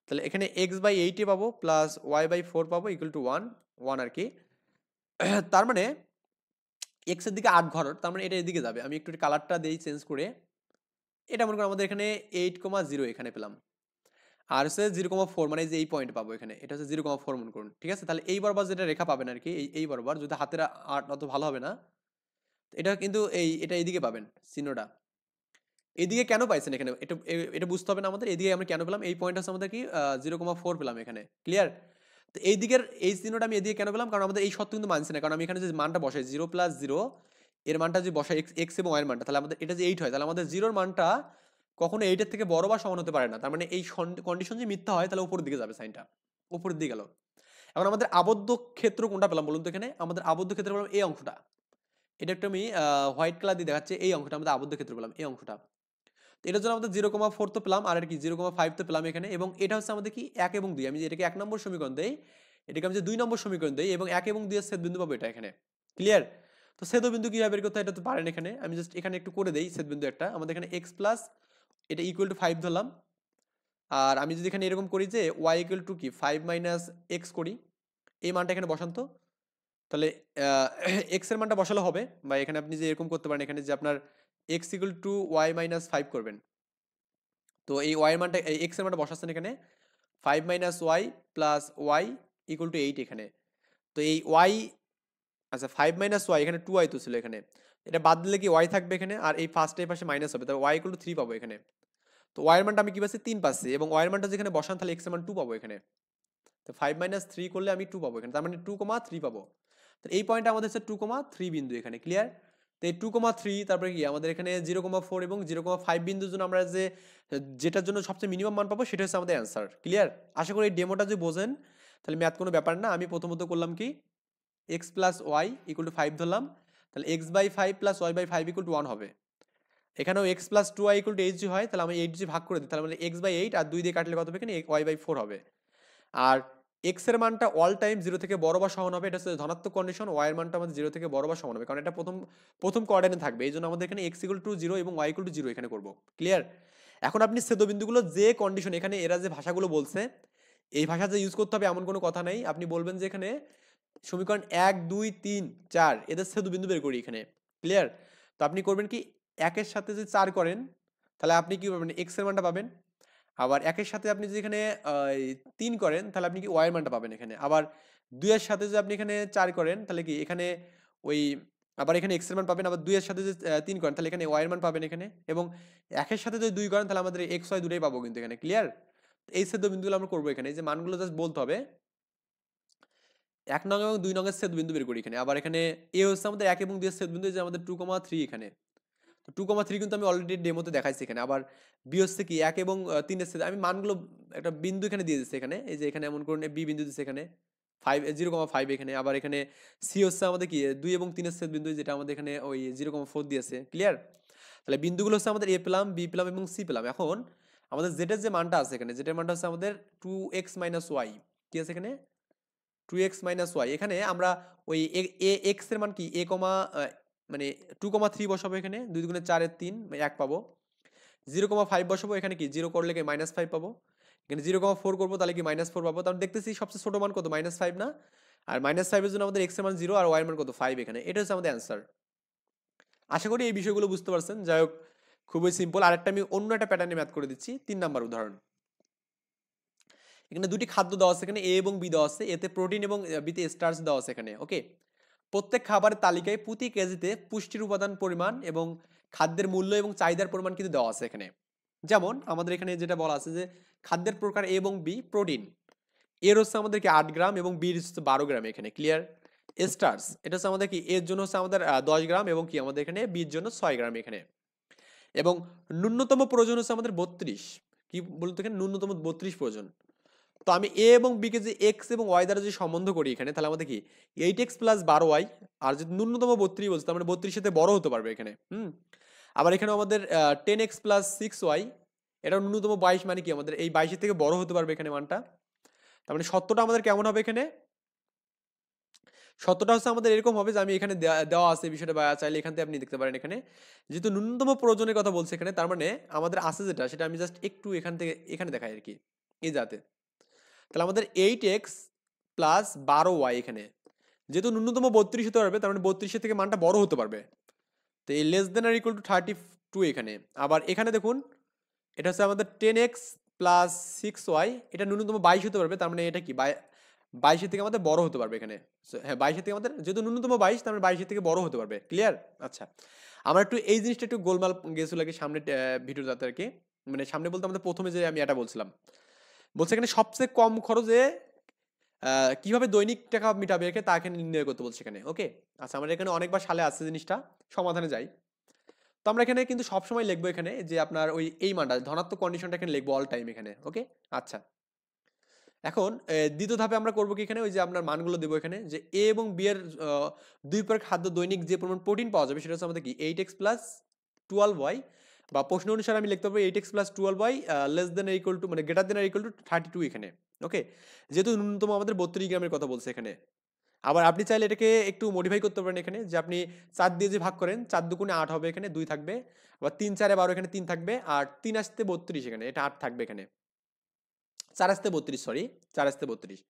S1: তাহলে এখানে x/8 পাবো প্লাস y/4 পাবো ইকুয়াল টু 1 আর কি। তার মানে x এর দিকে 8 ঘর, তার মানে এটা এদিকে যাবে, আমি একটু কালারটা দেই চেঞ্জ করে, এটা মনে করি আমাদের এখানে 8,0 এখানে পেলাম, আর হচ্ছে 0,4 মানে যে এই পয়েন্ট পাবো এখানে, এটা হচ্ছে 0,4 মনে করুন, ঠিক আছে। তাহলে এই বরাবর যেটা রেখা পাবেন আর কি, এই বরাবর, যদি হাতের আর্ট অত ভালো হবে না, এটা কিন্তু এটা এইদিকে পাবেন চিহ্নটা, এদিকে কেন পাইছেন এখানে, এটা এটা বুঝতে হবে না আমাদের, এদিকে আমরা কেন পেলাম, এই পয়েন্ট হচ্ছে আমাদের কি 0,4 পেলাম এখানে, ক্লিয়ার। তো এই দিকের এই চিহ্নটা আমি এদিকে কেন পেলাম, কারণ আমাদের এই সত্য কিন্তু মানছে না, কারণ আমি এখানে যে মানটা বসাই 0 প্লাস 0 এর মানটা যদি বসাই এক্স এবং ওয়াই এর মানটা, তাহলে আমাদের এটা যে 8 হয়, তাহলে আমাদের 0 এর মানটা কখনো 8 এর থেকে বড় বা সমান হতে পারে না, তার মানে এই কন্ডিশন যে মিথ্যা হয়, তাহলে উপরের দিকে যাবে সাইনটা, উপরের দিকে গেল। এখন আমাদের আবদ্ধ ক্ষেত্র কোনটা পেলাম বলুন তো, এখানে আমাদের আবদ্ধ ক্ষেত্র পেলাম এই অংশটা, এটা একটু আমি হোয়াইট কালার দিয়ে দেখাচ্ছি, এই অংশটা আমাদের আবদ্ধ ক্ষেত্র পেলাম, এই অংশটা। তো এটার জন্য আমাদের 0,4 তো পেলাম, আর কি 0,5 তো পেলাম এখানে, এবং এটা হচ্ছে আমাদের কি 1 এবং 2, আমি যে এটাকে 1 নম্বর সমীকরণ দেই, এটাকে আমি যে 2 নম্বর সমীকরণ দেই, এবং 1 এবং 2 এর ছেদবিন্দু পাবো এটা এখানে, ক্লিয়ার। তো ছেদবিন্দু কিভাবে বের করতে হয় এটা তো পারেন এখানে, আমি জাস্ট এখানে একটু করে দেই ছেদবিন্দু একটা, আমাদের এখানে x প্লাস এটা ইকুয়াল টু 5 ধরলাম, আর আমি যদি এখানে এরকম করি যে y ইকুয়াল টু কি 5 মাইনাস এক্স করি, এই মানটা এখানে বসান তো, তাহলে x এর মানটা বসালে হবে, বা এখানে আপনি যে এরকম করতে পারেন এখানে যে আপনার x equal to y minus 5 করবেন, তো এই y এর মানটা এই x এর মানটা বসাচ্ছেন এখানে 5 minus y plus y equal to 8 এখানে। তো এই y, আচ্ছা 5 মাইনাস ওয়াই এখানে 2y তো ছিল এখানে, এটা বাদ দিলে কি y থাকবে এখানে, আর এই ফার্স্টে পাশে মাইনাস হবে, তাহলে y ইকুয়াল টু 3 পাবো এখানে। তো y এর মানটা আমি কি পাচ্ছি 3 পাচ্ছি, এবং y এর মানটা যেখানে বসান তাহলে x এর মান 2 পাবো এখানে, তো 5 মাইনাস 3 করলে আমি 2 পাবো এখানে, তার মানে 2,3 পাবো। তো এই পয়েন্টটা আমাদের হচ্ছে 2,3 বিন্দু এখানে, ক্লিয়ার। তো এই 2,3 তারপরে কি আমাদের এখানে 0,4 এবং 0,5 বিন্দুর জন্য আমরা যে যেটার জন্য সবচেয়ে মিনিমাম মান পাবো সেটা হচ্ছে আমাদের অ্যান্সার, ক্লিয়ার। আশা করি এই ডেমোটা যদি বোঝেন তাহলে ম্যাথ কোনো ব্যাপার না। আমি প্রথমত করলাম কি x plus y equal to 5 ধরলাম, তাহলে x/5 plus y/5 equal to 1 হবে। এখানেও x plus 2y equal to 8g হয়, তাহলে আমি 8g ভাগ করে দিই, তাহলে মানে x/8 আর 2 দিয়ে কাটলে কত হবে এখানে y/4 হবে। আর x এর মানটা অল টাইম 0 থেকে বড় বা সমান হবে, এটা হচ্ছে ধনাত্মক কন্ডিশন, y এর মানটা আমাদের 0 থেকে বড় বা সমান হবে, কারণ এটা প্রথম কোঅর্ডিনেট থাকবে, এই জন্য আমাদের এখানে x ইকুয়াল টু 0 এবং y ইকুয়াল টু 0 এখানে করব, ক্লিয়ার। এখন আপনি ছেদবিন্দুগুলো যে কন্ডিশন এখানে এরা যে ভাষাগুলো বলছে, এই ভাষা যে ইউজ করতে হবে এমন কোনো কথা নাই, আপনি বলবেন যে এখানে সমীকরণ 1 2 3 4 এদের ছেদবিন্দু বের করি এখানে, ক্লিয়ার। তো আপনি করবেন কি 1 এর সাথে যদি 4 করেন তাহলে আপনি কি পাবেন, x এর মানটা পাবেন, আবার 1 এর সাথে আপনি যদি এখানে 3 করেন তাহলে আপনি কি y এর মানটা পাবেন এখানে। আবার 2 এর সাথে যদি আপনি এখানে 4 করেন তাহলে কি এখানে ওই আবার এখানে x এর মান পাবেন। আবার 2 এর সাথে যদি 3 করেন তাহলে এখানে y এর মান পাবেন এখানে। এবং 1 এর সাথে যদি 2 করেন তাহলে আমাদের x y দুটোই পাবো কিন্তু এখানে। ক্লিয়ার? এই ছেদবিন্দুগুলো আমরা করব এখানে। এই যে মানগুলো জাস্ট বলতে হবে। 1 নং এবং 2 নং এর ছেদবিন্দু বের করি এখানে। আবার এখানে a হচ্ছে আমাদের 1 এবং 2 এর ছেদবিন্দু, যে আমাদের 2,3 এখানে। তো 2,3 কিন্তু আমি অলরেডি ডেমোতে দেখাইছি এখানে। আবার b হচ্ছে কি 1 এবং 3 এর ছেদ, আমি মানগুলো একটা বিন্দু এখানে দিয়ে দিচ্ছি এখানে। এই যে এখানে এমন করে b বিন্দু দিচ্ছি এখানে 0,5 এখানে। আবার এখানে c হচ্ছে আমাদের কি 2 এবং 3 এর ছেদবিন্দু, যেটা আমাদের এখানে ওই 0,4 দিয়েছে। ক্লিয়ার? তাহলে বিন্দুগুলো হচ্ছে আমাদের a পেলাম, b পেলাম এবং c পেলাম। এখন আমাদের z এর যে মানটা আছে এখানে, z এর মানটা হচ্ছে আমাদের 2x y। কি আছে এখানে? 2x y। এখানে আমরা ওই x এর মান কি মানে 2,3 বসাবো এখানে। 2 দুগুণে 4 এর 3 1 পাবো। 0,5 বসাবো এখানে, কি 0 করলে কি -5 পাবো। এখানে 0,4 করবো তাহলে কি -4 পাবো। তাহলে দেখতেছি সবচেয়ে ছোট মান কত, -5 না? আর -5 এর জন্য আমাদের x এর মান 0 আর y এর মান কত 5 এখানে। এটা হচ্ছে আমাদের অ্যান্সার। আশা করি এই বিষয়গুলো বুঝতে পারছেন। যাই হোক, খুবই সিম্পল। আরেকটা আমি অন্য একটা প্যাটার্নে ম্যাথ করে দিচ্ছি। 3 নাম্বার উদাহরণ। এখানে দুটি খাদ্য দেওয়া আছে এখানে, এ এবং বি দেওয়া আছে। এতে প্রোটিন এবং বিতে স্টার্চ দেওয়া আছে এখানে। ওকে, প্রত্যেক খাবারের তালিকায় প্রতি কেজিতে পুষ্টির উপাদান পরিমাণ এবং খাদ্যের মূল্য এবং চাহিদার পরিমাণ কিন্তু দেওয়া আছে এখানে। যেমন আমাদের এখানে যেটা বলা আছে যে খাদ্যের প্রকার এ এবং বি। প্রোটিন এর হচ্ছে আমাদেরকে 8 গ্রাম এবং বির হচ্ছে 12 গ্রাম এখানে। ক্লিয়ার? স্টার্চ এটা হচ্ছে আমাদের কি এর জন্য হচ্ছে আমাদের 10 গ্রাম এবং কি আমাদের এখানে বির জন্য 6 গ্রাম এখানে। এবং ন্যূনতম প্রয়োজন হচ্ছে আমাদের 32। কি বলতো এখানে? ন্যূনতম 32 প্রয়োজন। তো আমি এ এবং বি কে যে এক্স এবং ওয়াই দ্বারা যদি সম্বন্ধ করি এখানে, তাহলে আমাদের কি 8x প্লাস 12y। আর যদি ন্যূনতম 32 বলছে তার মানে 32 সাথে বড় হতে পারবে এখানে। আবার এখানে আমাদের 10x প্লাস 6y, এটা ন্যূনতম 22, মানে কি আমাদের এই 22 থেকে বড় হতে পারবে এখানে মানটা। তার মানে সত্যটা আমাদের কেমন হবে এখানে? সত্যটা হচ্ছে আমাদের এরকম হবে যে আমি এখানে দেওয়া আছে এই বিষয়টা, বা চাইলে এখান থেকে আপনি দেখতে পারেন এখানে। যেহেতু ন্যূনতম প্রয়োজনের কথা বলছে এখানে, তার মানে আমাদের আছে যেটা, সেটা আমি জাস্ট একটু এখান থেকে এখানে দেখাই আর কি, এই যাতে। তাহলে আমাদের 8x প্লাস 12y এখানে, যেহেতু ন্যূনতম 32 হতে পারবে, তার মানে 32 থেকে মানটা বড় হতে পারবে। তো এই less than R equal to 32 এখানে। আবার এখানে দেখুন, এটা হচ্ছে আমাদের 10x প্লাস 6y, এটা ন্যূনতম 22 হতে পারবে, তার মানে এটা কি 22 থেকে আমাদের বড় হতে পারবে এখানে। হ্যাঁ, 22 থেকে আমাদের, যেহেতু ন্যূনতম 22, তার মানে 22 থেকে বড় হতে পারবে। ক্লিয়ার? আচ্ছা, আমরা একটু এই জিনিসটা একটু গোলমাল গেছিল আর কি সামনে ভিডিওটাতে আর কি। মানে সামনে বলতে আমাদের প্রথমে যে আমি এটা বলছিলাম, বলছে এখানে সবচেয়ে কম খরচে কিভাবে দৈনিক টাকা মিটাবে একে তা এখানে নির্ণয় করতে বলছে এখানে। ওকে, আচ্ছা, আমরা এখানে অনেকবার সালে আছে জিনিসটা, সমাধানে যাই। তো আমরা এখানে কিন্তু সবসময় লিখবো এখানে যে আপনার ওই এই মানটা ধনাত্মক কন্ডিশনটা এখানে লিখবো অল টাইম এখানে। ওকে, আচ্ছা, এখন দ্বিতীয় ধাপে আমরা করবো কি এখানে, ওই যে আপনার মানগুলো দেবো এখানে, যে এ এবং বি এর দুই প্রকার খাদ্য দৈনিক যে পরিমাণ প্রোটিন পাওয়া যাবে সেটা হচ্ছে আমাদের কি 8x প্লাস 12y, বা প্রশ্ন অনুসারে আমি লিখতে পারবো 8x plus 12y less than equal two, মানে গ্রেটার দেন ইকুয়াল টু 32 এখানে। ওকে, যেহেতু ন্যূনতম আমাদের 32 গ্রামের কথা বলছে এখানে। আবার আপনি চাইলে এটাকে একটু মডিফাই করতে পারেন এখানে, যে আপনি 4 দিয়ে যে ভাগ করেন, 4 দুগুণে 8 হবে এখানে, 2 থাকবে। আবার 3 4 12 এখানে 3 থাকবে, আর 3 আসতে 32 এখানে, এটা 8 থাকবে এখানে। 4 আসতে 32, সরি, 4 আসতে 32।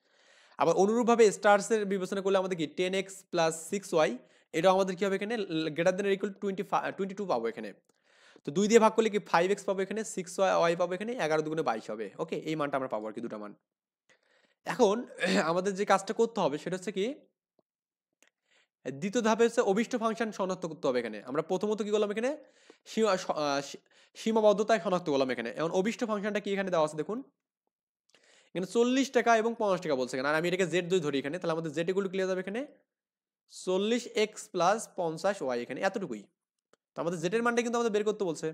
S1: আবার অনুরূপভাবে স্টার্সের বিবেচনা করলে আমাদের কি 10x প্লাস 6y, এটাও আমাদের কি হবে এখানে গ্রেটার দেন ইকুয়াল টু 22 পাবো এখানে। তো 2 দিয়ে ভাগ করলে কি 5x পাবো এখানে, 6y পাবো এখানে, 11 দুগুণে 22 হবে। ওকে, এই মানটা আমরা পাবো আর কি, দুটো মান। এখন আমাদের যে কাজটা করতে হবে সেটা হচ্ছে কি, দ্বিতীয় ধাপে হচ্ছে অভিষ্ট ফাংশন শনাক্ত করতে হবে এখানে। আমরা প্রথমত কি করলাম এখানে, সীমাবদ্ধতায় শনাক্ত করলাম এখানে। এখন অভিষ্ট ফাংশনটা কি এখানে দেওয়া আছে দেখুন, এখানে 40 টাকা এবং 50 টাকা বলছে এখানে। আর আমি এটাকে জেড ধরি এখানে, তাহলে আমাদের জেড এগুলো ক্লিয়ার যাবে এখানে 40x প্লাস 50y এখানে, এতটুকুই। তো আমাদের জেড এর মানটা কিন্তু আমাদের বের করতে বলছে,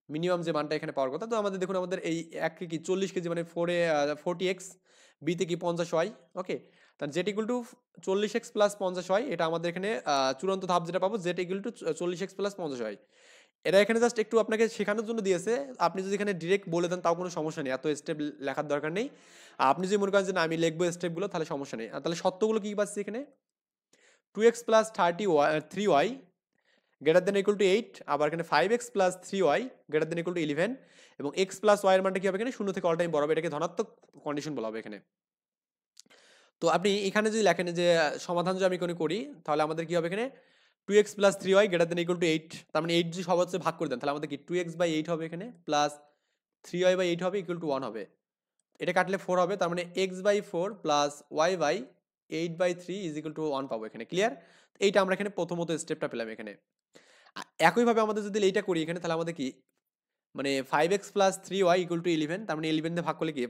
S1: মিনিমাম যে মানটা এখানে পাওয়ার কথা। তো আমাদের দেখুন, আমাদের এই 1 কি 40 কেজি মানে 40x, বিতে কি 50y। ওকে, তাহলে Z equal two 40x plus 50y, এটা আমাদের এখানে চূড়ান্ত ধাপ যেটা পাবো, Z equal two 40x plus 50y। এটা এখানে জাস্ট একটু আপনাকে শেখানোর জন্য দিয়েছে। আপনি যদি এখানে ডিরেক্ট বলে দেন তাও কোনো সমস্যা নেই, এত স্টেপ লেখার দরকার নেই। আপনি যদি মনে করেন যে না আমি লিখবো স্টেপগুলো, তাহলে সমস্যা নেই। তাহলে সত্যগুলো কি পাচ্ছি এখানে, 2x plus 3y greater than equal to 8, আবার এখানে 5x plus 3y greater than equal two 11, এবং x প্লাস y এর মানটা কি হবে এখানে 0 থেকে অল টাইম বড় হবে, এটাকে ধনাত্মক কন্ডিশন বলা হবে এখানে। তো আপনি এখানে যদি লেখেন যে সমাধান যদি আমি কোনো করি, তাহলে আমাদের কি হবে এখানে 2x plus 3y greater than equal to 8, তার মানে 8 যদি সবার হচ্ছে ভাগ করে দেন, তাহলে আমাদের কি 2x বাই 8 হবে এখানে, প্লাস 3y/8 হবে ইকুয়াল টু 1 হবে। এটা কাটলে 4 হবে, তার মানে x/4 plus y/8/3 is equal to 1 পাবো এখানে। ক্লিয়ার? এইটা আমরা এখানে প্রথমত স্টেপটা পেলাম এখানে। একইভাবে আমাদের যদি এইটা করি এখানে, তাহলে আমাদের কি মানে 5x plus 3y equal to 11, তার মানে 11 দিয়ে ভাগ করলে কি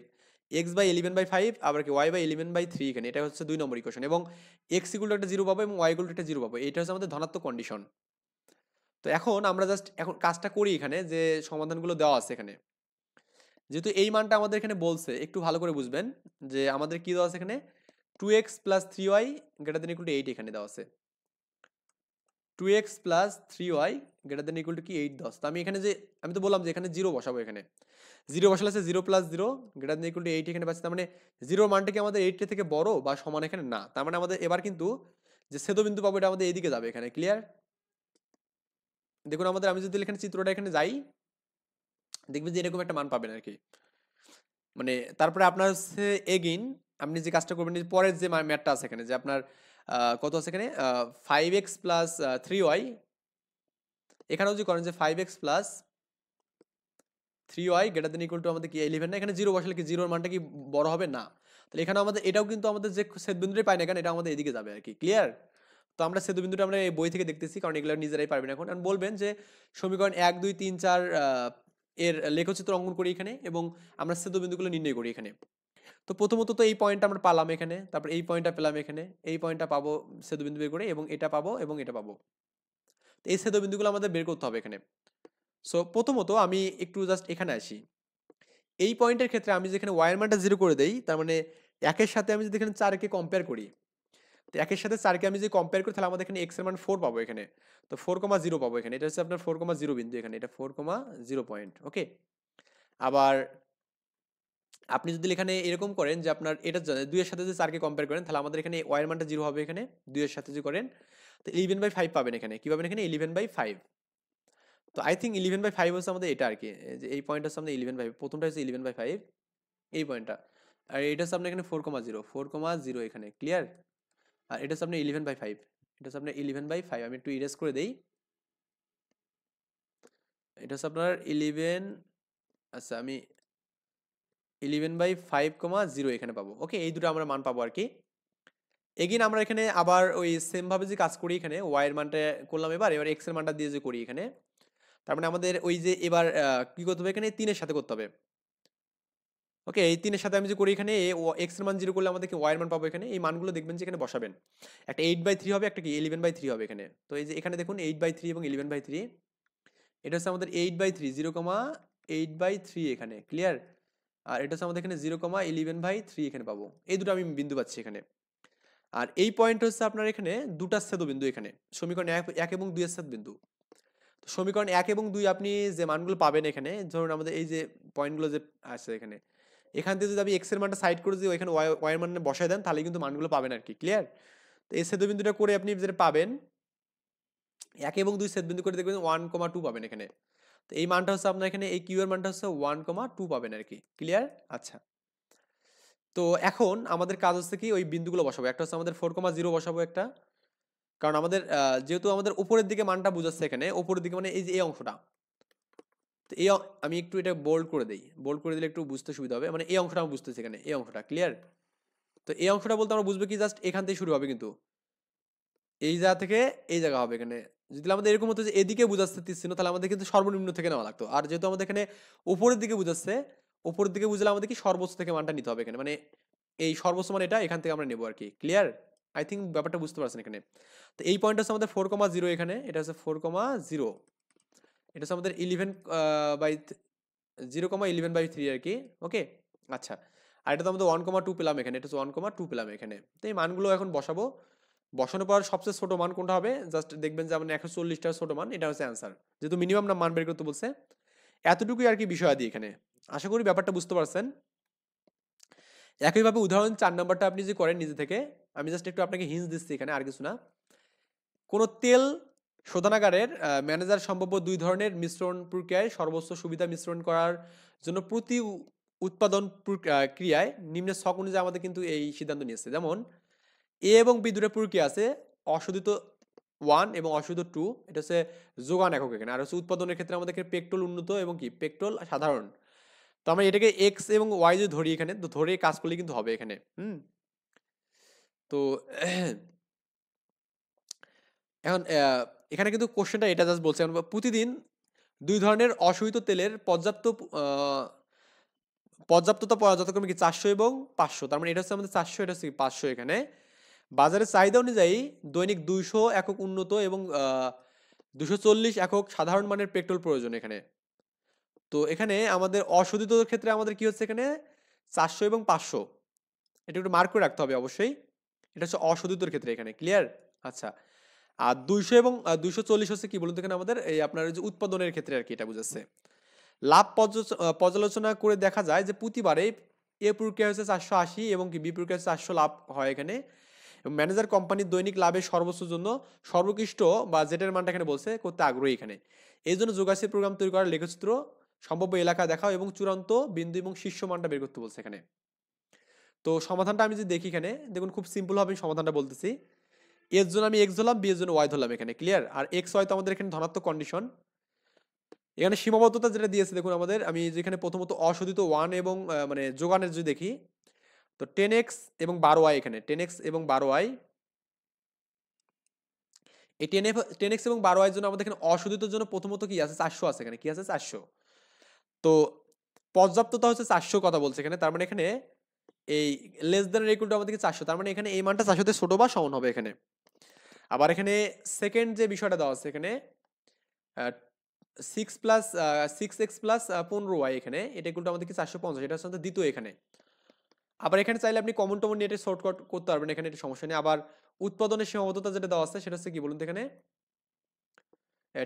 S1: x/11/5 আবার কি y/11/3 এখানে। এটা হচ্ছে 2 নম্বর ইকুয়েশন, এবং x ইকুয়াল টু একটা 0 পাবো এবং y ইকুয়াল টু একটা 0 পাবো। এটা হচ্ছে আমাদের ধনাত্মক কন্ডিশন। তো এখন আমরা জাস্ট এখন কাজটা করি এখানে, যে সমাধানগুলো দেওয়া আছে এখানে। যেহেতু এই মানটা আমাদের এখানে বলছে, একটু ভালো করে বুঝবেন যে আমাদের কি দেওয়া আছে এখানে, 2x plus 3y greater than equal to 8 এখানে দেওয়া আছে। 2x plus 3y greater than equal two কি 8 দেওয়া আছে। তো আমি এখানে যে আমি তো বললাম যে এখানে 0 বসাবো, এখানে 0 বসালে আছে 0 plus 0 greater than equal to 8 এখানে পাচ্ছি। তার মানে 0 মানটা কি আমাদের 8 থেকে বড় বা সমান এখানে না। তার মানে আমাদের এবার কিন্তু যে ছেদবিন্দু পাবো এটা আমাদের এদিকে যাবে এখানে। ক্লিয়ার? দেখুন আমাদের, আমি যদি এখানে চিত্রটা এখানে যাই, দেখবেন যে এরকম একটা মান পাবেন আর কি। মানে তারপরে আপনার হচ্ছে এগেইন আপনি যে কাজটা করবেন, পরের যে ম্যাথটা আছে এখানে, যে আপনার কত আছে এখানে 5x প্লাস 3y, এখানেও যদি করেন যে 5x plus 3y greater than equal to আমাদের কি 11 না, এখানে 0 বসালে কি 0 এর মানটা কি বড় হবে না। তাহলে এখানে আমাদের এটাও কিন্তু আমাদের যে ছেদবিন্দুটাই পাই না কেন, এটা আমাদের এদিকে যাবে আর কি। ক্লিয়ার? তো আমরা ছেদবিন্দুটা আমরা এই বই থেকে দেখতেছি, কারণ এগুলো নিজেরাই পারবেন এখন। আর বলবেন যে সমীকরণ 1 2 3 4 এর লেখচিত্র অঙ্কন করি এখানে, এবং আমরা ছেদবিন্দুগুলো নির্ণয় করি এখানে। তো প্রথমত তো এই পয়েন্টটা আমরা পালাম এখানে, তারপর এই পয়েন্টটা পেলাম এখানে, এই পয়েন্টটা পাবো ছেদবিন্দু বের করে, এবং এটা পাবো এবং এটা পাবো। তো এই ছেদবিন্দুগুলো আমাদের বের করতে হবে এখানে। সো প্রথমত আমি একটু জাস্ট এখানে আসি। এই পয়েন্টের ক্ষেত্রে আমি যেখানে y এর মানটা 0 করে দেই, তার মানে 1 এর সাথে আমি যদি এখানে 4 কে কম্পেয়ার করি, তো 1 এর সাথে 4 কে আমি যদি কম্পেয়ার করি, তাহলে আমাদের এখানে x এর মান 4 পাবো এখানে। তো 4,0 পাবো এখানে। এটা হচ্ছে আপনার 4,0 বিন্দু এখানে, এটা 4,0 পয়েন্ট। ওকে? আবার আপনি যদি এখানে এরকম করেন যে আপনার এটা 2 এর সাথে যদি 4 কে কম্পেয়ার করেন, তাহলে আমাদের এখানে y এর মানটা 0 হবে এখানে 2 এর সাথে যদি করেন। তো 11/5 পাবেন এখানে। কি পাবেন এখানে? 11/5। তো আই থিংক 11/5 হচ্ছে আমাদের এটা আর কি। এই যে এই পয়েন্ট হচ্ছে আমাদের 11/5, প্রথমটা হচ্ছে 11/5 এই পয়েন্টটা। আর এটা হচ্ছে আপনার এখানে 4,0 এখানে। ক্লিয়ার? আর এটা হচ্ছে আপনার 11/5, এটা হচ্ছে আপনার 11/5। আমি একটু ইরেজ করে দেই। এটা হচ্ছে আপনার 11, আচ্ছা আমি 11/5,0 এখানে পাবো। ওকে, এই দুটো আমরা মান পাবো আর কি। এগেইন আমরা এখানে আবার ওই সেম ভাবে যে কাজ করি এখানে, y এর মানটা করলাম, এবার x এর মানটা দিয়ে যে করি এখানে, তার মানে আমাদের ওই যে এবার কি করতে হবে এখানে, 3 এর সাথে করতে হবে। ওকে, এই 3 এর সাথে আমি যে করি এখানে, x এর মান 0 করলে আমাদেরকে y এর মান পাবো এখানে। এই মানগুলো দেখবেন যে এখানে বসাবেন। একটা 8/3 হবে, একটা কি 11/3 হবে এখানে। তো এই যে এখানে দেখুন 8/3 এবং 11/3, এটা হচ্ছে আমাদের 8/3, 0,8/3 এখানে। ক্লিয়ার? আর এটা হচ্ছে আমাদের এখানে 0,11/3 এখানে পাবো। এই দুটো আমি বিন্দু পাচ্ছি এখানে। আর এই পয়েন্ট হচ্ছে আপনার এখানে দুটা ছেদবিন্দু এখানে, সমীকরণ 1 এবং 2 এর ছেদবিন্দু। তো সমীকরণ 1 এবং 2 আপনি যে মানগুলো পাবেন এখানে, ধরুন আমাদের এই যে পয়েন্টগুলো যে আছে এখানে, এখান থেকে যদি আপনি x এর মানটা সাইড করে যদি ওইখানে y এর মান বসায় দেন, তাহলে কিন্তু মানগুলো পাবেন আর কি। ক্লিয়ার? তো এই ছেদবিন্দুটা করে আপনি যেটা পাবেন, 1 এবং 2 ছেদবিন্দু করে দেখবেন 1,2 পাবেন এখানে। তো এই মানটা হচ্ছে আপনার এখানে, এই কিউ এর মানটা হচ্ছে 1,2 পাবেন আর কি। ক্লিয়ার? আচ্ছা, তো এখন আমাদের কাজ হচ্ছে কি, ওই বিন্দুগুলো বসাবো। একটা হচ্ছে আমাদের 4,0 বসাবো একটা, কারণ আমাদের যেহেতু আমাদের উপরের দিকে মানটা বুঝাচ্ছে এখানে, উপরের দিকে মানে এই যে এই অংশটা। তো এই আমি একটু এটা বোল্ড করে দেই, বোল্ড করে দিলে একটু বুঝতে সুবিধা হবে। মানে এই অংশটা আমি বুঝতেছি এখানে, এই অংশটা। ক্লিয়ার? তো এই অংশটা বলতে আমরা বুঝবো কি, জাস্ট এখান থেকে শুরু হবে, কিন্তু এই জায়গা থেকে এই জায়গা হবে এখানে। যদি আমাদের এরকম হতো যে এদিকে বুঝাচ্ছে তীর চিহ্ন, তাহলে আমাদের কিন্তু সর্বনিম্ন থেকে নেওয়া লাগতো। আর যেহেতু আমাদের এখানে উপরের দিকে বুঝাচ্ছে, উপরের দিকে বুঝলে আমাদের কি সর্বোচ্চ থেকে মানটা নিতে হবে এখানে। মানে এই সর্বোচ্চ মান এটা, এখান থেকে আমরা নেবো আর কি। ক্লিয়ার? আই থিঙ্ক ব্যাপারটা বুঝতে পারছেন এখানে। তো এই পয়েন্ট হচ্ছে আমাদের 4,0 এখানে, এটা হচ্ছে 4,0, এটা হচ্ছে আমাদের 0,11/3 আর কি। ওকে, আচ্ছা। আর এটা তো আমাদের 1,2 পেলাম এখানে, এটা হচ্ছে 1,2 পেলাম এখানে। তো এই মানগুলো এখন বসাবো। বসানোর পর সবচেয়ে ছোট মান কোনটা হবে, জাস্ট দেখবেন যে আমাদের 140টা ছোট মান, এটা হচ্ছে অ্যান্সার। যেহেতু মিনিমাম না মান বের করতে বলছে, এতটুকুই আর কি বিষয়াদি এখানে। আশা করি ব্যাপারটা বুঝতে পারছেন। একইভাবে উদাহরণ 4 নাম্বারটা আপনি যে করেন নিজে থেকে, আমি জাস্ট একটু আপনাকে হিন্টস দিচ্ছি এখানে, আর কিছু না। কোন তেল শোধনাগারের ম্যানেজার সম্ভাব্য 2 ধরনের মিশ্রণ প্রক্রিয়ায় সর্বোচ্চ সুবিধা মিশ্রণ করার জন্য প্রতি উৎপাদন ক্রিয়ায় নিম্নের ছক অনুযায়ী আমাদের কিন্তু এই সিদ্ধান্ত নিয়েছে। যেমন এ এবং বি দুটো প্রক্রিয়া আছে, অশোধিত 1 এবং অশোধিত 2, এটা হচ্ছে যোগান একক এখানে। আর হচ্ছে উৎপাদনের ক্ষেত্রে আমাদের পেট্রোল উন্নত এবং কি পেট্রোল সাধারণ। তো আমরা এটাকে এক্স এবং ওয়াই যদি ধরি এখানে, তো ধরে কাজ করলে কিন্তু হবে এখানে। তো এখন এখানে কিন্তু কোশ্চেনটা এটা জাস্ট বলছে প্রতিদিন 2 ধরনের অশোধিত তেলের পর্যাপ্ততা যথাক্রমে কি 400 এবং 500, তার মানে এটা হচ্ছে আমাদের 400, এটা হচ্ছে 500 এখানে। বাজারের চাহিদা অনুযায়ী দৈনিক 200 একক উন্নত এবং 240 একক সাধারণ মানের পেট্রোল প্রয়োজন এখানে। তো এখানে আমাদের অশোধিত ক্ষেত্রে আমাদের কি হচ্ছে এখানে 400 এবং 500, এটা একটু মার্ক করে রাখতে হবে অবশ্যই। এটা হচ্ছে অশোধিতর ক্ষেত্রে এখানে, ক্লিয়ার? আচ্ছা, আর 200 এবং 240 হচ্ছে কি বলুন তো এখানে আমাদের এই আপনার যে উৎপাদনের ক্ষেত্রে আর কি, এটা বুঝাচ্ছে। লাভ পর্যালোচনা করে দেখা যায় যে প্রতিবারে এ প্রক্রিয়া হচ্ছে 480 এবং কি বি প্রক্রিয়া হচ্ছে 400 লাভ হয় এখানে। এবং ম্যানেজার কোম্পানির দৈনিক লাভের সর্বোচ্চ জন্য সর্বোৎকৃষ্ট বা জেটের মানটা এখানে বলছে করতে আগ্রহী এখানে। এই জন্য যোগাসের প্রোগ্রাম তৈরি করার লেখচিত্র সম্ভাব্য এলাকা দেখাও এবং চূড়ান্ত বিন্দু এবং শীর্ষ মানটা বের করতে বলছে এখানে। তো সমাধানটা আমি যদি দেখি এখানে দেখুন, খুব সিম্পল ভাবে সমাধানটা বলতেছি। এর জন্য আমি এক্স ধরলাম, বি এর জন্য ওয়াই ধরলাম এখানে, ক্লিয়ার? আর এক্স ওয়াই তো আমাদের এখানে ধনাত্মক কন্ডিশন। এখানে সীমাবদ্ধতা যেটা দিয়েছে দেখুন আমাদের, আমি যেখানে প্রথমত অশোধিত 1 এবং মানে যোগানের যদি দেখি, তো 10x এবং 12y এখানে 10x এবং 12y, এই 10x এবং 12y এর জন্য আমাদের এখানে অশোধিতর জন্য প্রথমত কি আছে 400 আছে এখানে, কি আছে 400। তো পর্যাপ্ততা হচ্ছে 400 কথা বলছে এখানে, তার মানে এখানে এই লেস দ্যান ইকুয়াল টু আমাদেরকে 400, তার মানে এখানে এই মানটা 400 তে ছোট বা সমান হবে এখানে। আবার এখানে সেকেন্ড যে বিষয়টা দেওয়া আছে এখানে 6x প্লাস 15y এখানে, এটা ইকুয়াল টু আমাদের কি 450, এটা হচ্ছে দ্বিতীয় এখানে। আবার এখানে চাইলে আপনি কমন টমন নিয়ে এটা শর্টকাট করতে পারবেন এখানে, এটা সমস্যা নেই। আবার উৎপাদনের সীমাবদ্ধতা যেটা দেওয়া আছে সেটা হচ্ছে কি বলুন তো এখানে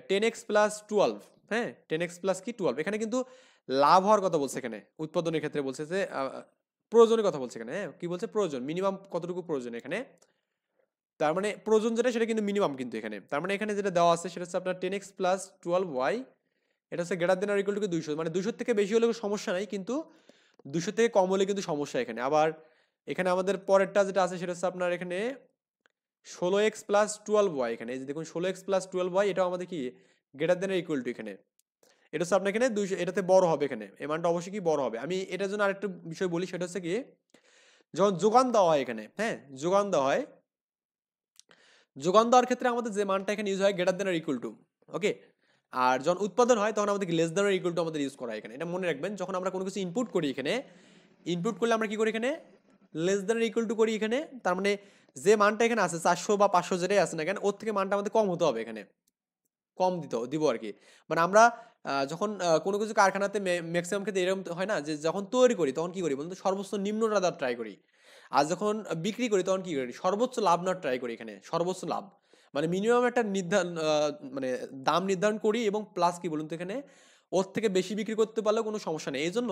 S1: 10x প্লাস 12, হ্যাঁ 10x প্লাস কি 12, এখানে কিন্তু লাভ হওয়ার কথা বলছে এখানে, উৎপাদনের ক্ষেত্রে বলছে যে প্রয়োজনের কথা বলছে এখানে, হ্যাঁ কি বলছে প্রয়োজন, মিনিমাম কতটুকু প্রয়োজন এখানে, তার মানে প্রয়োজন যেটা সেটা কিন্তু মিনিমাম কিন্তু এখানে। তার মানে এখানে যেটা দেওয়া আছে সেটা হচ্ছে আপনার 10x প্লাস 12y, এটা হচ্ছে greater than R equal to 200, মানে 200 থেকে বেশি হলে সমস্যা নাই, কিন্তু 200 থেকে কম হলে কিন্তু সমস্যা এখানে। আবার এখানে আমাদের পরেরটা যেটা আছে সেটা হচ্ছে আপনার এখানে 16x প্লাস 12y এখানে, এই যে দেখুন 16x প্লাস 12y, এটাও আমাদের কি greater than R equal to এখানে, এটা হচ্ছে আপনার এখানে 200, এটাতে বড় হবে এখানে, এই মানটা অবশ্যই কি বড় হবে। আমি এটার জন্য আরেকটা বিষয় বলি, সেটা হচ্ছে কি যখন যোগান দেওয়া হয় এখানে, হ্যাঁ যোগান দেওয়া হয়, যোগান দেওয়ার ক্ষেত্রে আমাদের যে মানটা এখানে ইউজ হয় greater than R equal to, okay. আর যখন উৎপাদন হয় তখন আমাদের less than R equal to আমাদের ইউজ করা হয় এখানে, এটা মনে রাখবেন। যখন আমরা কোনো কিছু ইনপুট করি এখানে, ইনপুট করলে আমরা কি করি এখানে less than R equal to করি এখানে, তার মানে যে মানটা এখানে আছে 400 বা 500 যেটাই আছে না কেন, ওর থেকে মানটা আমাদের কম হতে হবে এখানে, কম দিব আর কি। মানে আমরা যখন কোনো কিছু কারখানাতে ম্যাক্সিমাম ক্ষেত্রে এরকম হয় না যে যখন তৈরি করি তখন কি করি বলুন তো, সর্বোচ্চ নিম্নটা দেওয়ার ট্রাই করি। আর যখন বিক্রি করি তখন কি করি, সর্বোচ্চ লাভ নেওয়ার ট্রাই করি এখানে, সর্বোচ্চ লাভ মানে মিনিমাম একটা নির্ধারণ মানে দাম নির্ধারণ করি, এবং প্লাস কি বলুন তো এখানে ওর থেকে বেশি বিক্রি করতে পারলেও কোনো সমস্যা নেই। এই জন্য